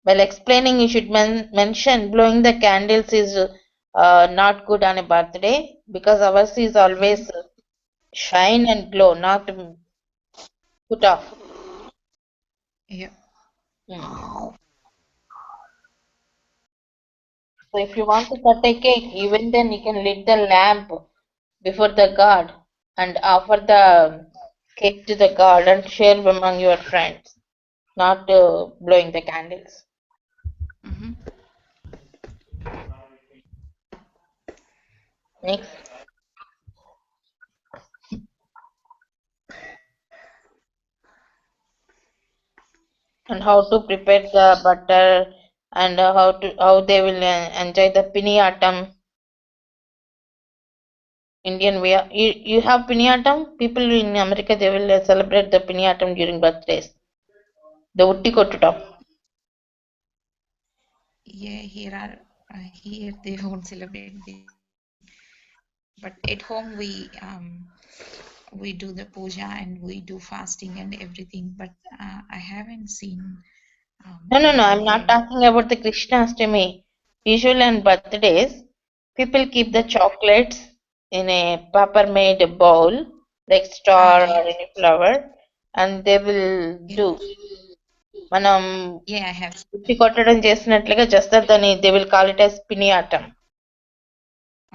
While explaining, you should mention blowing the candles is not good on a birthday because ours is always shine and glow, not put off. Yeah. So if you want to cut a cake, even then you can lit the lamp before the god and offer the cake to the god and share among your friends, not blowing the candles. Next. And how to prepare the butter and how they will enjoy the piniatam. Indian way. You have piniatam. People in America they will celebrate the piniatam during birthdays. The utti kottutam. Yeah, here they won't celebrate the, but at home we do the puja and we do fasting and everything. But I haven't seen No, I'm not here. talking about the Krishna Ashtami. Usually on birthdays, people keep the chocolates in a paper-made bowl, like star or any flower, and they will do. మనం Yeah, I have. ఉట్టి కొట్టడం చేసినట్లుగా just దాన్ని they will call it as piniatam.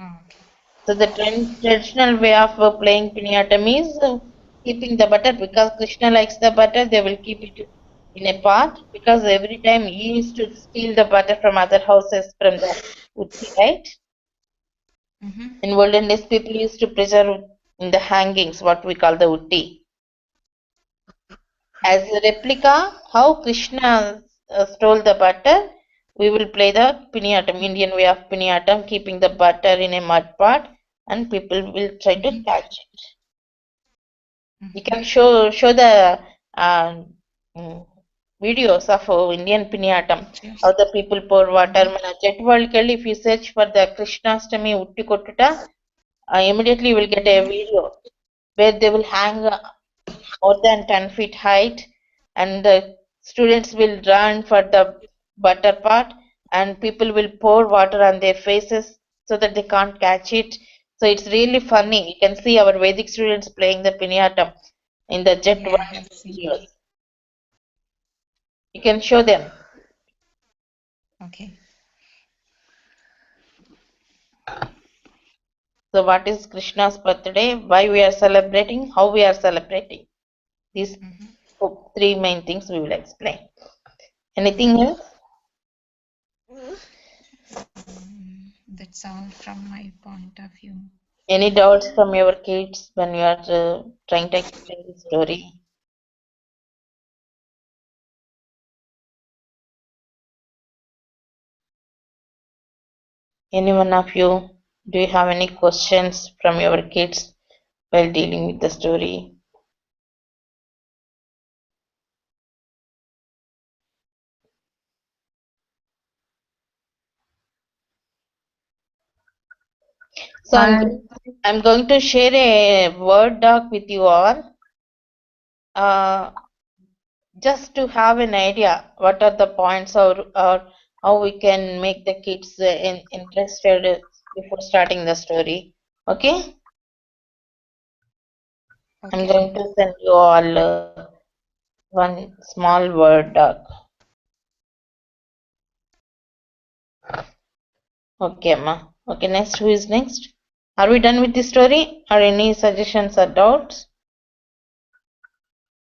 Okay. So the traditional way of playing piniatam is keeping the butter because Krishna likes the butter. They will keep it in a pot because every time he used to steal the butter from other houses from the utti, right? In olden days, people used to preserve in the hangings what we call the utti. As a replica, how Krishna stole the butter, we will play the piniatam, Indian way of piniatam, keeping the butter in a mud pot, and people will try to catch it. You can show the videos of Indian piniatam, how the people pour water. Mana Jet World kelli, if you search for the Krishnastami utti kottuta, immediately you will get a video where they will hang more than 10 feet height, and the students will run for the butter pot, and people will pour water on their faces so that they can't catch it. So it's really funny. You can see our Vedic students playing the piniatam in the Jet Yeah, I World have seen. videos. You can show them. Okay. So what is Krishna's birthday? Why we are celebrating? How we are celebrating? These three main things we will explain. Anything else? That's all from my point of view. Any doubts from your kids when you are trying to explain the story? Any one of you? Do you have any questions from your kids while dealing with the story? So I'm going to share a Word doc with you all, just to have an idea what are the points or how we can make the kids interested before starting the story. Okay? I'm going to send you all one small Word doc. Okay, Ma. Okay, next, who is next? Are we done with the story or any suggestions or doubts?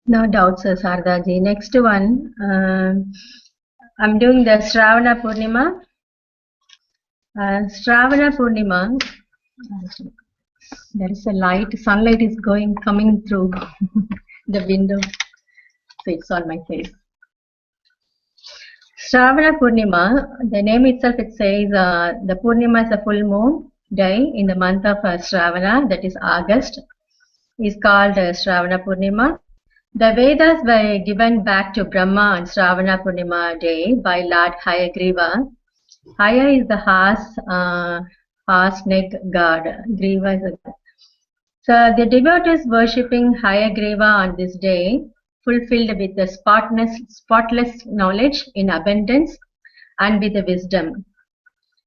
No doubts, Sardaji. Next one, I'm doing the Shravana Purnima. Shravana Purnima, there is a light, sunlight is coming through the window, so it's on my face. Shravana Purnima, the name itself it says the Purnima is a full moon day in the month of Shravana, that is August, is called Shravana Purnima. The Vedas were given back to Brahma on Shravana Purnima day by Lord Hayagriva. Haya is the horse neck god. Griva is the god. So the devotees worshipping Hayagriva on this day, fulfilled with the spotless knowledge in abundance and with the wisdom.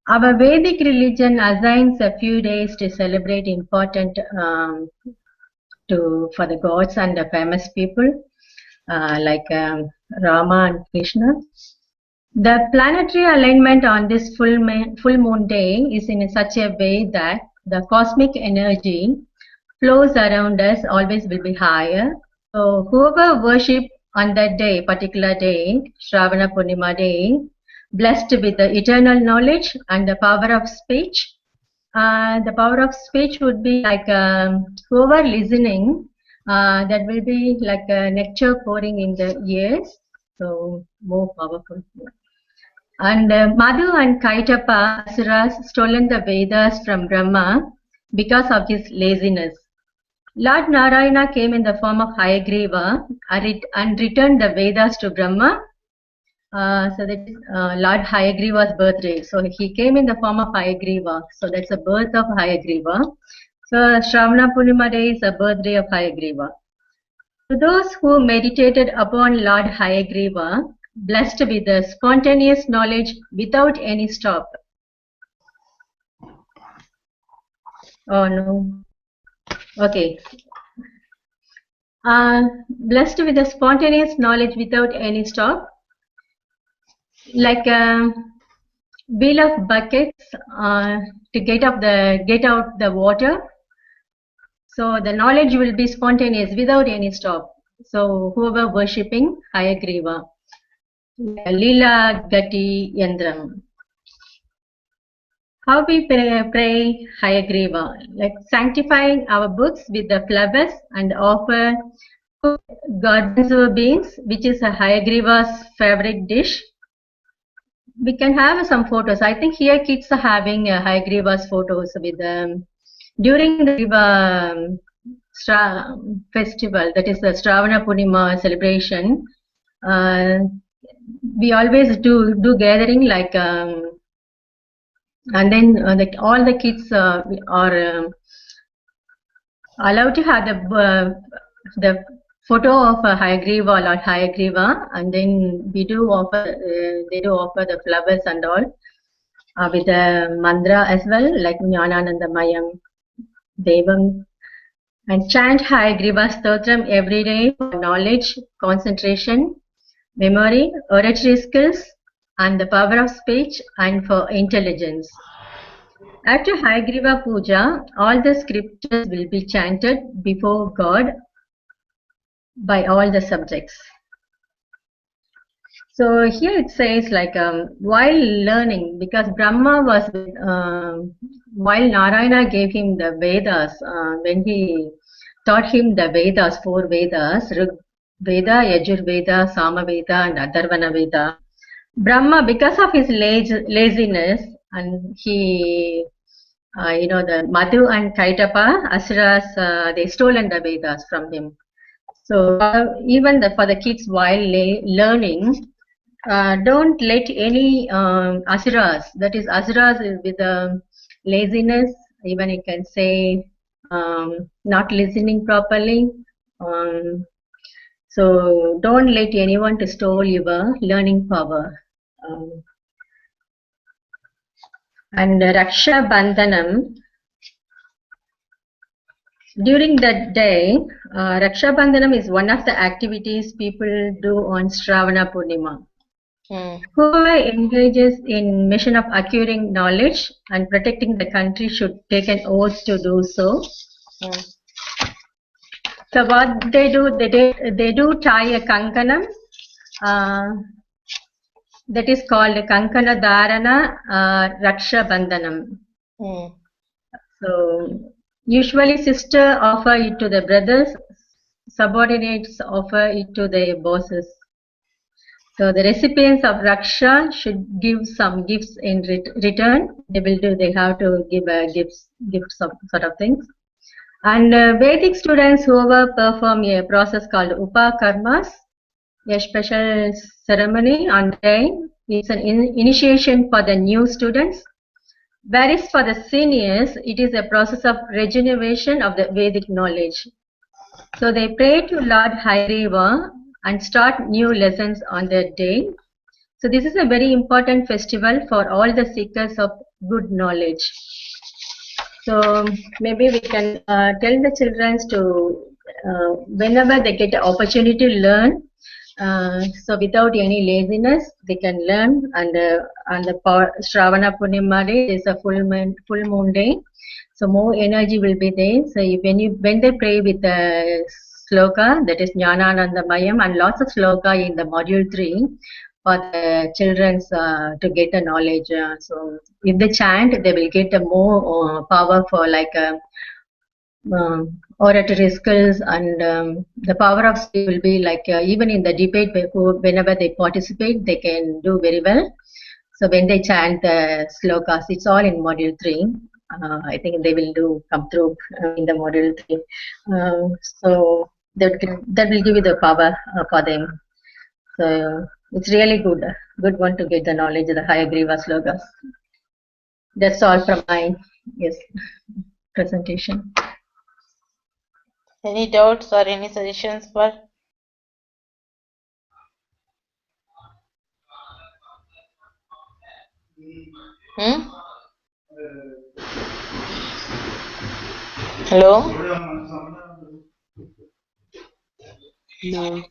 Our Vedic religion assigns a few days to celebrate important for the gods and the famous people like Rama and Krishna. The planetary alignment on this full moon day is in such a way that the cosmic energy flows around us always will be higher. So whoever worship on that day, particular day, Shravana Purnima day, blessed with the eternal knowledge and the power of speech, The power of speech would be like whoever listening, that will be like a nectar pouring in the ears, so more powerful. And Madhu and Kaitapa asuras stolen the Vedas from Brahma because of his laziness. Lord Narayana came in the form of Hayagriva and returned the Vedas to Brahma. So that is Lord Hayagriva's birthday. So he came in the form of Hayagriva. So that's the birth of Hayagriva. So Shravana Purnima Day is the birthday of Hayagriva. To those who meditated upon Lord Hayagriva, blessed with the spontaneous knowledge without any stop. Oh no. Okay. Blessed with the spontaneous knowledge without any stop, like a wheel of buckets to get out the water. So the knowledge will be spontaneous without any stop. So whoever worshipping Hayagriva, Lila Gati Yandram. How we pray Hayagriva, like sanctifying our books with the flowers and offer garbanzo beans, which is a Hayagriva's favorite dish. We can have some photos. I think here kids are having Hayagriva's photos with during the festival, that is the Shravana Purnima celebration. We always do gathering like. And then all the kids are allowed to have the photo of Hayagriva, Lord Hayagriva, and then we do offer they do offer the flowers and all with the mantra as well, like Jnananandamayam Devam, and chant Hayagriva Stotram every day for knowledge, concentration, memory, oratory skills, and the power of speech, and for intelligence. After Hayagriva Puja, all the scriptures will be chanted before God by all the subjects. So here it says like while learning, because Brahma was while Narayana gave him the Vedas, when he taught him the Vedas, 4 Vedas, Rig Veda, Yajur Veda, Sama Veda, and Atharvana Veda, Brahma, because of his laziness, and he, the Madhu and Kaitapa asuras, they stolen the Vedas from him. So even for the kids while learning, don't let any asuras, that is asuras with laziness, even you can say not listening properly. So don't let anyone to steal your learning power. And Raksha Bandhanam, during that day, Raksha Bandhanam is one of the activities people do on Shravana Purnima. Whoever engages in mission of acquiring knowledge and protecting the country should take an oath to do so. So what they do, they do tie a kankanam, that is called Kankana Dharana Raksha Bandhanam. So usually sister offer it to the brothers, subordinates offer it to their bosses. So the recipients of Raksha should give some gifts in return. They have to give gifts sort of things. And Vedic students, whoever perform a process called Upakarmas, a special ceremony on the day, it's an initiation for the new students. Whereas for the seniors, it is a process of regeneration of the Vedic knowledge. So they pray to Lord Hayagriva and start new lessons on that day. So this is a very important festival for all the seekers of good knowledge. So maybe we can tell the children to, whenever they get the opportunity to learn, so without any laziness, they can learn. And the Shravana Purnima day is a full moon day, so more energy will be there. So when they pray with the sloka, that is Jnananandamayam, and lots of sloka in the module 3, for the children's to get a knowledge. So if they chant, they will get a more power for like oratory skills, and the power of speech will be like even in the debate, whenever they participate, they can do very well. So when they chant the slokas, it's all in module 3. I think they will come through in the module 3. So that will give you the power for them. So it's really good one to get the knowledge of the Hayagriva slokas. That's all from my presentation. Any doubts or any suggestions for? Hello? No.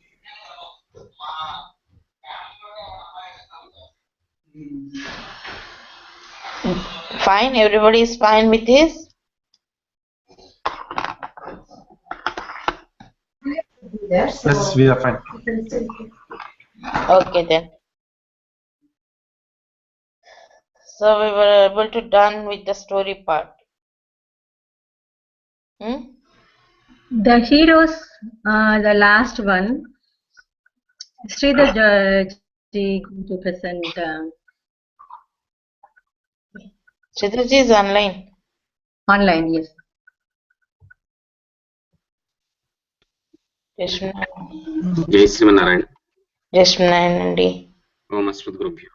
Fine, everybody is fine with this? Yes, we are fine. Okay then. So we were able to done with the story part. The heroes, the last one, Sridhar ji to present. Sridhar ji is online. Online, yes. Jai Srimanarayan. Jai Srimanarayan Andi. Om Asmat Gurubhyo.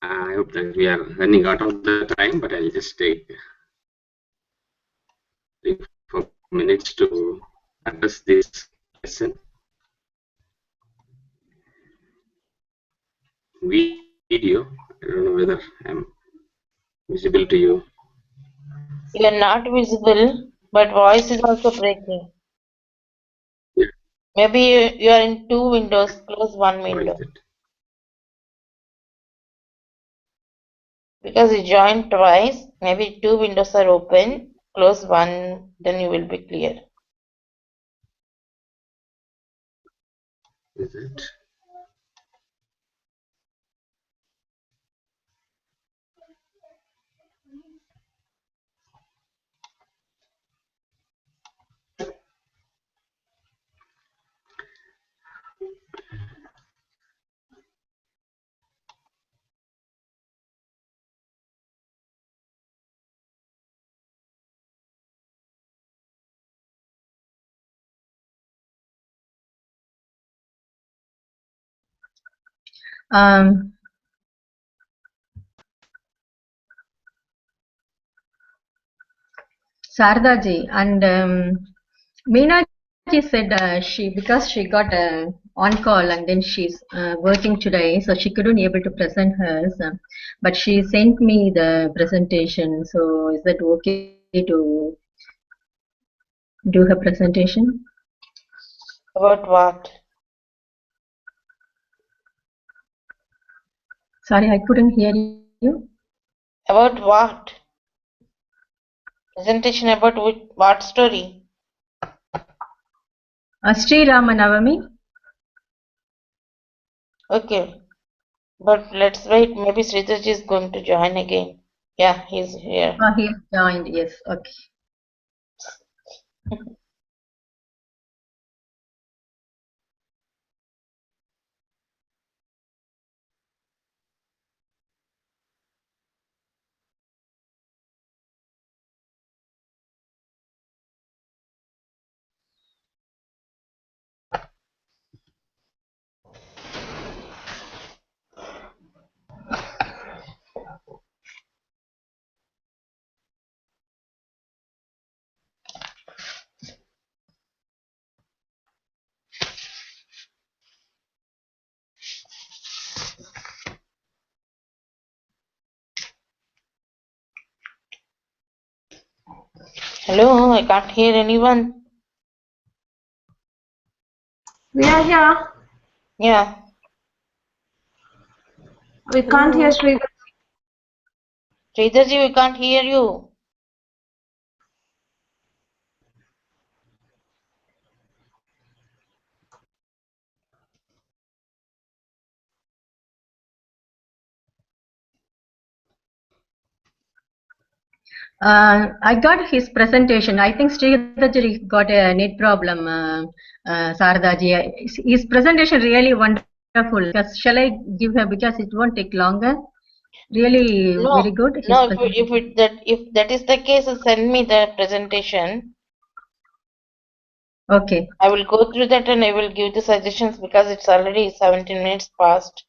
I hope that we are running out of the time, but I'll just take 3-4 minutes to address this lesson. Video, I don't know whether I'm visible to you. You are not visible, but voice is also breaking. Yeah. Maybe you are in 2 windows, close one window. Because you joined twice, maybe 2 windows are open, close one, then you will be clear. Is it? Sarda ji and Meena ji said because she got on call and then she's working today, so she couldn't able to present hers. But she sent me the presentation. So is that okay to do her presentation? About what? Sorry, I couldn't hear you. About what? Presentation about what story? Sri Ramanavami. Okay, but let's wait. Maybe Sridhar ji is going to join again. Yeah, he's here. Oh, he joined. Yes. Okay. Hello, I can't hear anyone. We are here. Yeah. We can't hear Sridhar. Sridhar ji, we can't hear you. I got his presentation. I think Sridharji got a net problem, Saradaji. His presentation really wonderful. Because shall I give her, because it won't take longer? Really very good. His No. presentation. If that is the case, send me the presentation. Okay. I will go through that and I will give the suggestions because it's already 17 minutes past.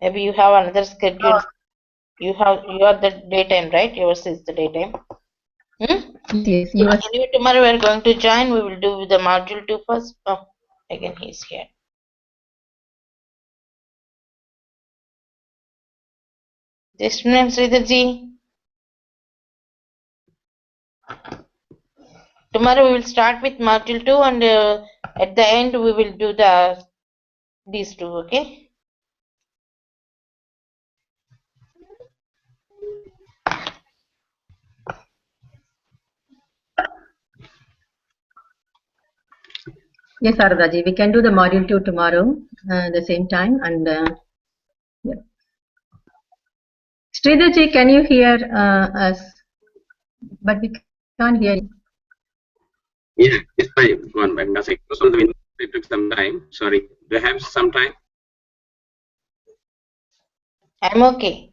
Maybe you have another schedule. You are the daytime, right? Yours is the daytime. Yes, yours. Anyway, tomorrow we are going to join. We will do the module 2 first. Oh, again he's here. Just a minute, Sridharji. Tomorrow we will start with module 2 and at the end we will do these two, okay? Yes, Saradaji, we can do the module 2 tomorrow the same time. And yeah. Sridharji, can you hear us? But we can't hear you. Yeah, yes, fine. Go on back. It took some time. Sorry. Do you have some time? I'm okay.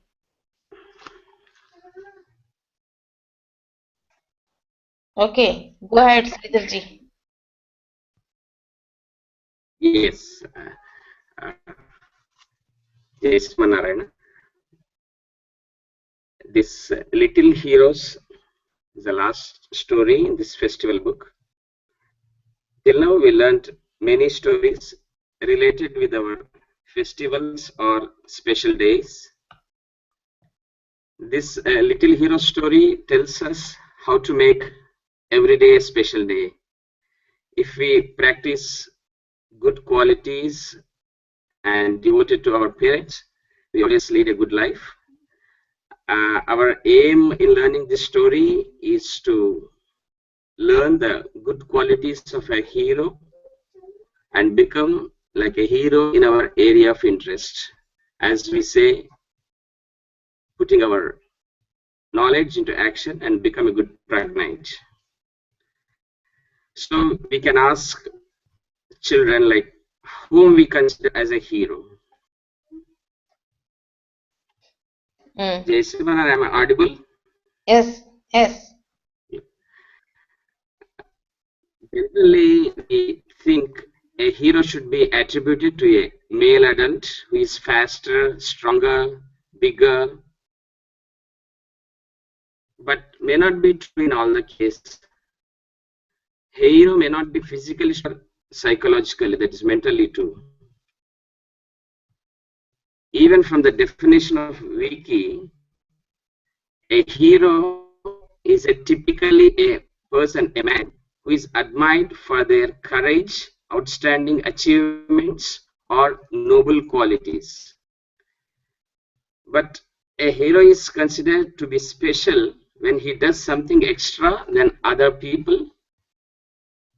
Okay, go ahead, Sridharji. Yes. Yes, Manarayana. This Little Heroes is the last story in this festival book. Till now, we learned many stories related with our festivals or special days. This Little Hero story tells us how to make every day a special day. If we practice good qualities and devoted to our parents, we always lead a good life. Our aim in learning this story is to learn the good qualities of a hero and become like a hero in our area of interest. As we say, putting our knowledge into action and become a good Pragnite. So we can ask children like whom we consider as a hero. Jayasivan, am I audible? Yes, yes. Generally, we think a hero should be attributed to a male adult who is faster, stronger, bigger, but may not be true in all the cases. A hero may not be physically or psychologically, that is mentally too. Even from the definition of Wiki, a hero is typically a person, a man, who is admired for their courage, outstanding achievements, or noble qualities. But a hero is considered to be special when he does something extra than other people,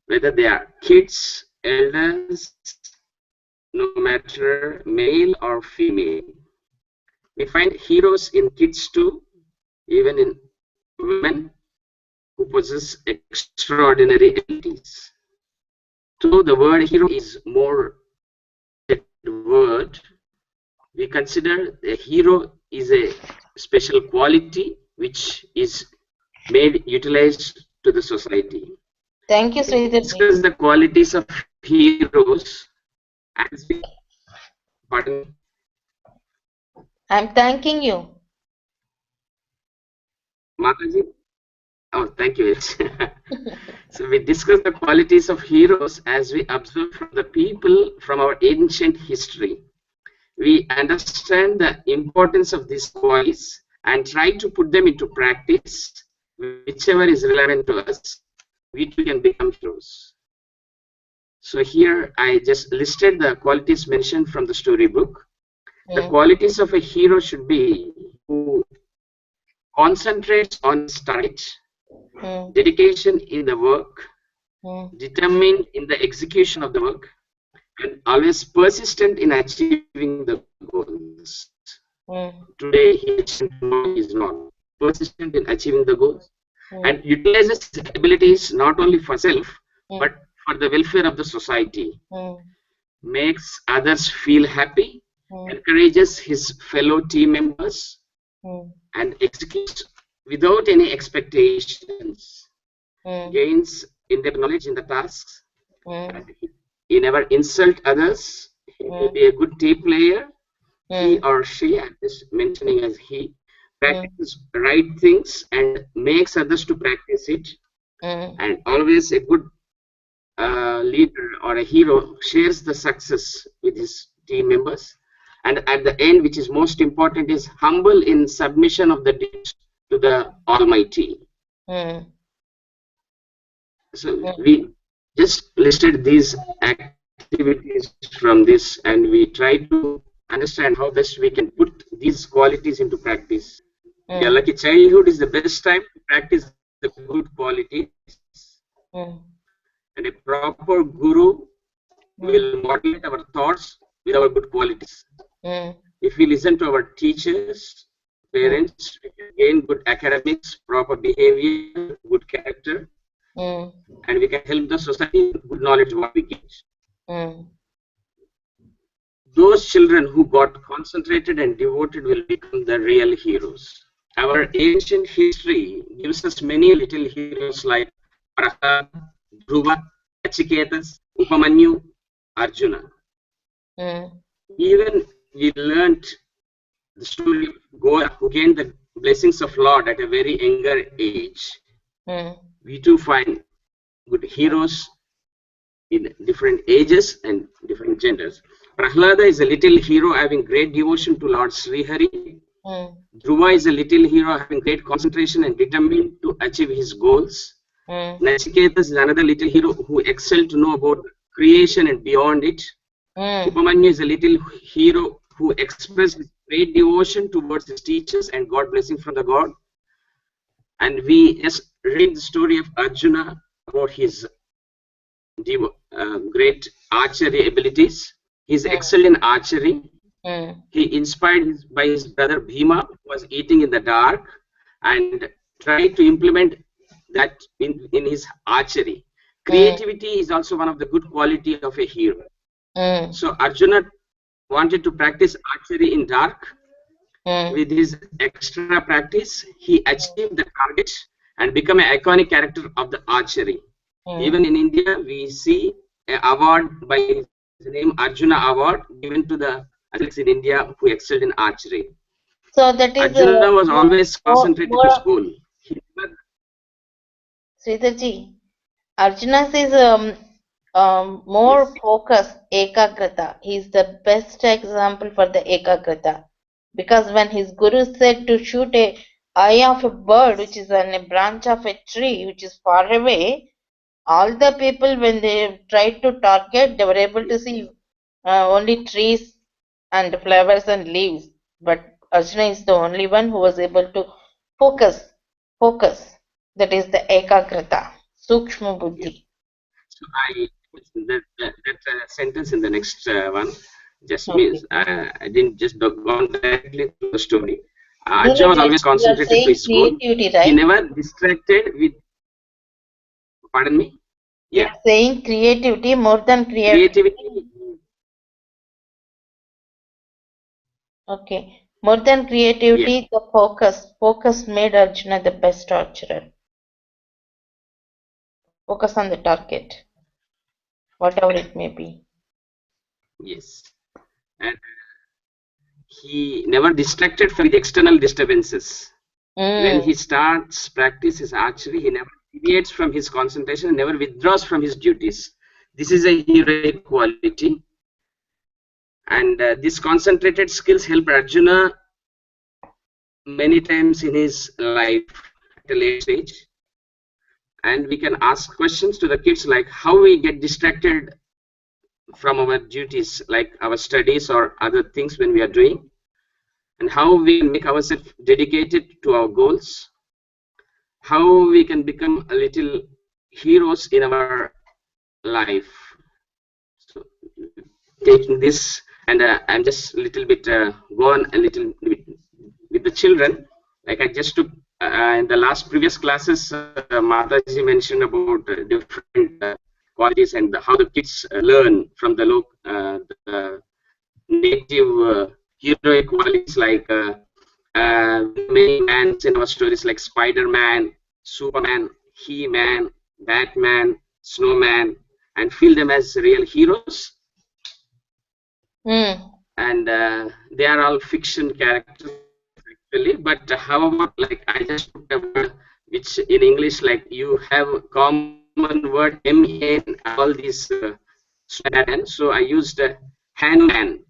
whether they are kids, elders, no matter male or female. We find heroes in kids too, even in women who possess extraordinary abilities. So the word hero is more a word. We consider a hero is a special quality which is made utilized to the society. Thank you, Sridharji. Discuss the qualities of heroes as we pardon. I'm thanking you. Mataji? Oh, thank you. So we discuss the qualities of heroes as we observe from the people from our ancient history. We understand the importance of these qualities and try to put them into practice. Whichever is relevant to us, we too can become heroes. So here I just listed the qualities mentioned from the storybook. The qualities of a hero should be who concentrates on his target, dedication in the work, determined in the execution of the work, and always persistent in achieving the goals. Today he is not persistent in achieving the goals. and utilizes his abilities not only for self but for the welfare of the society, makes others feel happy, encourages his fellow team members, and executes without any expectations, gains in-depth knowledge in the tasks, and he never insult others, he will be a good team player, he or she, I'm just mentioning as he, practices right things and makes others to practice it, and always a good leader or a hero shares the success with his team members, and at the end, which is most important, is humble in submission of the deeds to the Almighty. So we just listed these activities from this, and we try to understand how best we can put these qualities into practice. Yeah, like a childhood is the best time to practice the good qualities, and a proper guru will modulate our thoughts with our good qualities. If we listen to our teachers, parents, we can gain good academics, proper behavior, good character, and we can help the society with good knowledge what we get. Those children who got concentrated and devoted will become the real heroes. Our ancient history gives us many little heroes like Prajna, Dhruva, Nachiketas, Upamanyu, Arjuna. Even we learnt the story of Gora, who gained the blessings of Lord at a very younger age. We too find good heroes in different ages and different genders. Prahlada is a little hero having great devotion to Lord Srihari. Dhruva is a little hero having great concentration and determined to achieve his goals. Nachiketas is another little hero who excelled to know about creation and beyond it. Upamanyu is a little hero who expressed great devotion towards his teachers and got blessing from the God. And we just read the story of Arjuna about his great archery abilities. He's excelled in archery. He inspired by his brother Bhima, who was eating in the dark, and tried to implement that in his archery. Creativity is also one of the good qualities of a hero. So Arjuna wanted to practice archery in dark. With his extra practice, he achieved the target and became an iconic character of the archery. Even in India, we see an award by his name, Arjuna Award, given to the athletes in India who excelled in archery. So that is Arjuna was always concentrated to school. Sridharji, Arjuna is more focused, ekagrata. He is the best example for the ekagrata, because when his guru said to shoot a eye of a bird which is on a branch of a tree which is far away, all the people, when they tried to target, they were able to see only trees and flowers and leaves, but Arjuna is the only one who was able to focus. That is the ekagrata, sukshma buddhi. So I put that sentence in the next one. Just means I didn't just go on directly to the story. Arjuna was always concentrated to his goal. Right? He never distracted with. Pardon me. Yeah. You're saying creativity more than creativity. Okay. More than creativity, the focus made Arjuna the best archer. Focus on the target, whatever it may be. Yes. And he never distracted from the external disturbances. When he starts practice his archery, he never deviates from his concentration, never withdraws from his duties. This is a heroic quality. And these concentrated skills help Arjuna many times in his life at a late stage. And we can ask questions to the kids like how we get distracted from our duties, like our studies or other things when we are doing, and how we can make ourselves dedicated to our goals, how we can become a little heroes in our life. So taking this, and I'm just a little bit go on a little bit with the children, like I just took in the last previous classes, Mataji mentioned about different qualities and how the kids learn from the native heroic qualities like many mans in our stories like Spider-Man, Superman, He-Man, Batman, Snowman, and feel them as real heroes. And they are all fiction characters actually, but however, like I just took a word which in English, like you have a common word M-A in all these so I used Hanuman.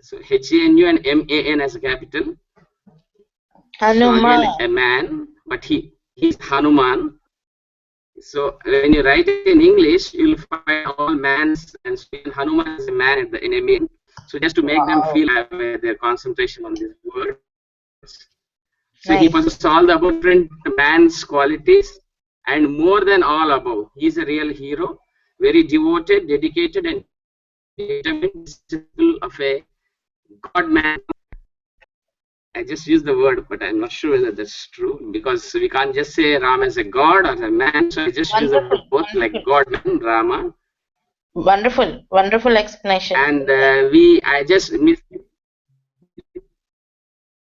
So H-A-N-U and M-A-N as a capital. Hanuman. So again a man, but he's Hanuman. So when you write it in English, you'll find all mans, and so Hanuman is a man at the enemy. So just to make them feel their concentration on this word. So he possesses all the above different man's qualities, and more than all above, he's a real hero, very devoted, dedicated, and determined disciple of a God man. I just use the word, but I'm not sure whether that's true because we can't just say Ram as a god or a man. So I just use the word both, like God man, Rama. Wonderful, wonderful explanation. And I just missed.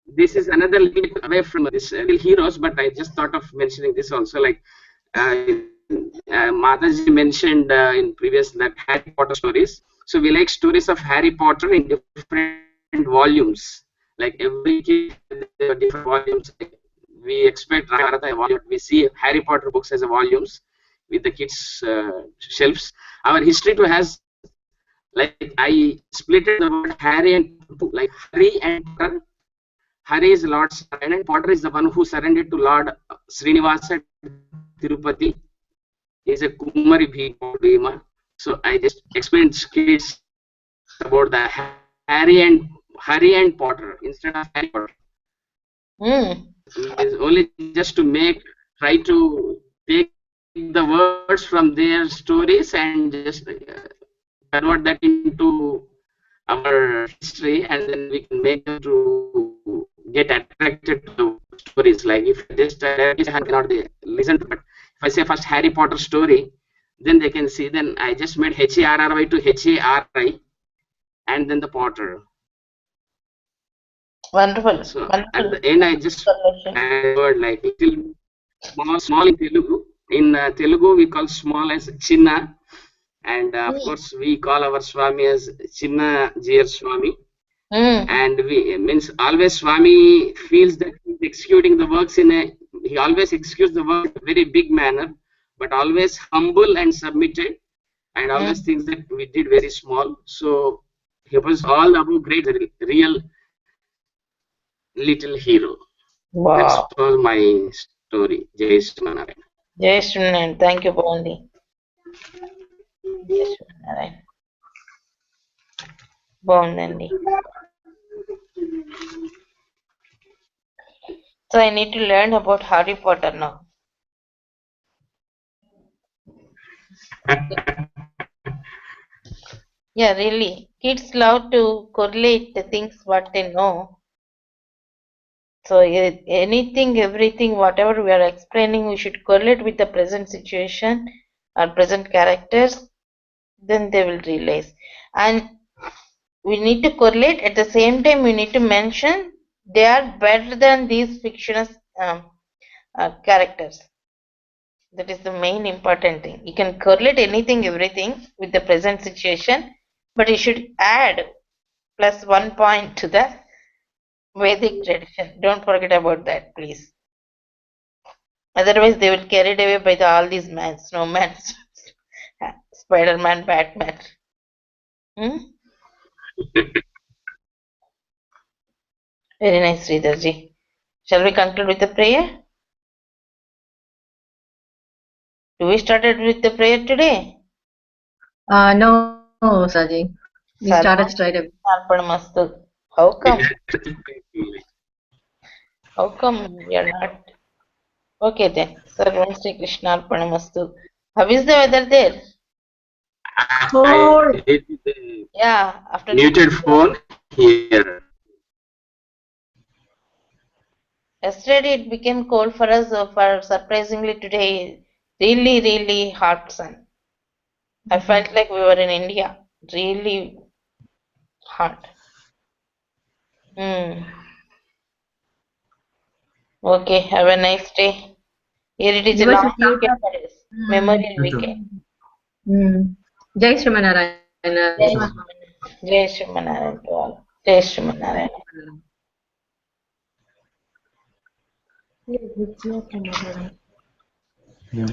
This is another little bit away from this real heroes, but I just thought of mentioning this also. Like Mataji mentioned in previous that Harry Potter stories. So we like stories of Harry Potter in different volumes. Like every kid there are different volumes. We expect Ramayana volume. We see Harry Potter books as a volumes with the kids' shelves. Our history too has, like I split the word Harry and like Harry and Potter. Hari is Lord Sarayana and Potter is the one who surrendered to Lord Srinivasa Tirupati. He is a Kumari Bhima. So I just explained kids about the Harry and Potter instead of Harry Potter. It's only just to try to take the words from their stories and just convert that into our history, and then we can make them to get attracted to the stories. Like if just cannot listen to, but if I say first Harry Potter story, then they can see. Then I just made H-A-R-R-Y to H-A-R-I, and then the Potter. Wonderful. So wonderful. at the end, I just add word like little small in Telugu. In Telugu, we call small as Chinna. And of course, we call our Swami as Chinna Jir Swami. And we means always Swami feels that he's executing the works he always executes the work in a very big manner, but always humble and submitted, and always thinks that we did very small. So he was all about great, real little hero. Wow. That was my story. Jai Srinarayan. Jai Srinarayan. Thank you, Bhavani. Jai Srinarayan. బాగుందండి. So I need to learn about Harry Potter now. Yeah, really. Kids love to correlate the things what they know. So anything, everything, whatever we are explaining, we should correlate with the present situation or present characters. Then they will realize. And we need to correlate. At the same time, we need to mention they are better than these fictional characters. That is the main important thing. You can correlate anything, everything with the present situation, but you should add +1 point to the Vedic tradition. Don't forget about that, please. Otherwise, they will be carried away by all these men, Snowman, Spider-Man, Batman. Very nice, Sridharji. Shall we conclude with the prayer? Do we started with the prayer today? No, Saji. We started straight away. How come? How come we are not? Okay then. Sarvam Shri Krishna Arpanamastu. How is the weather there? Yeah, after muted phone here. Yesterday it became cold for us, for surprisingly today, really, really hot sun. I felt like we were in India. Really hot. Hmm. Okay, have a nice day. Here it is a It was long a weekend beautiful. for us. Mm. Memorial You too. weekend. Jai Shrimanarayana. Jai Jai Shrimanarayan to all. Jai Shrimanarayan. Yes, it's your camera. Yeah.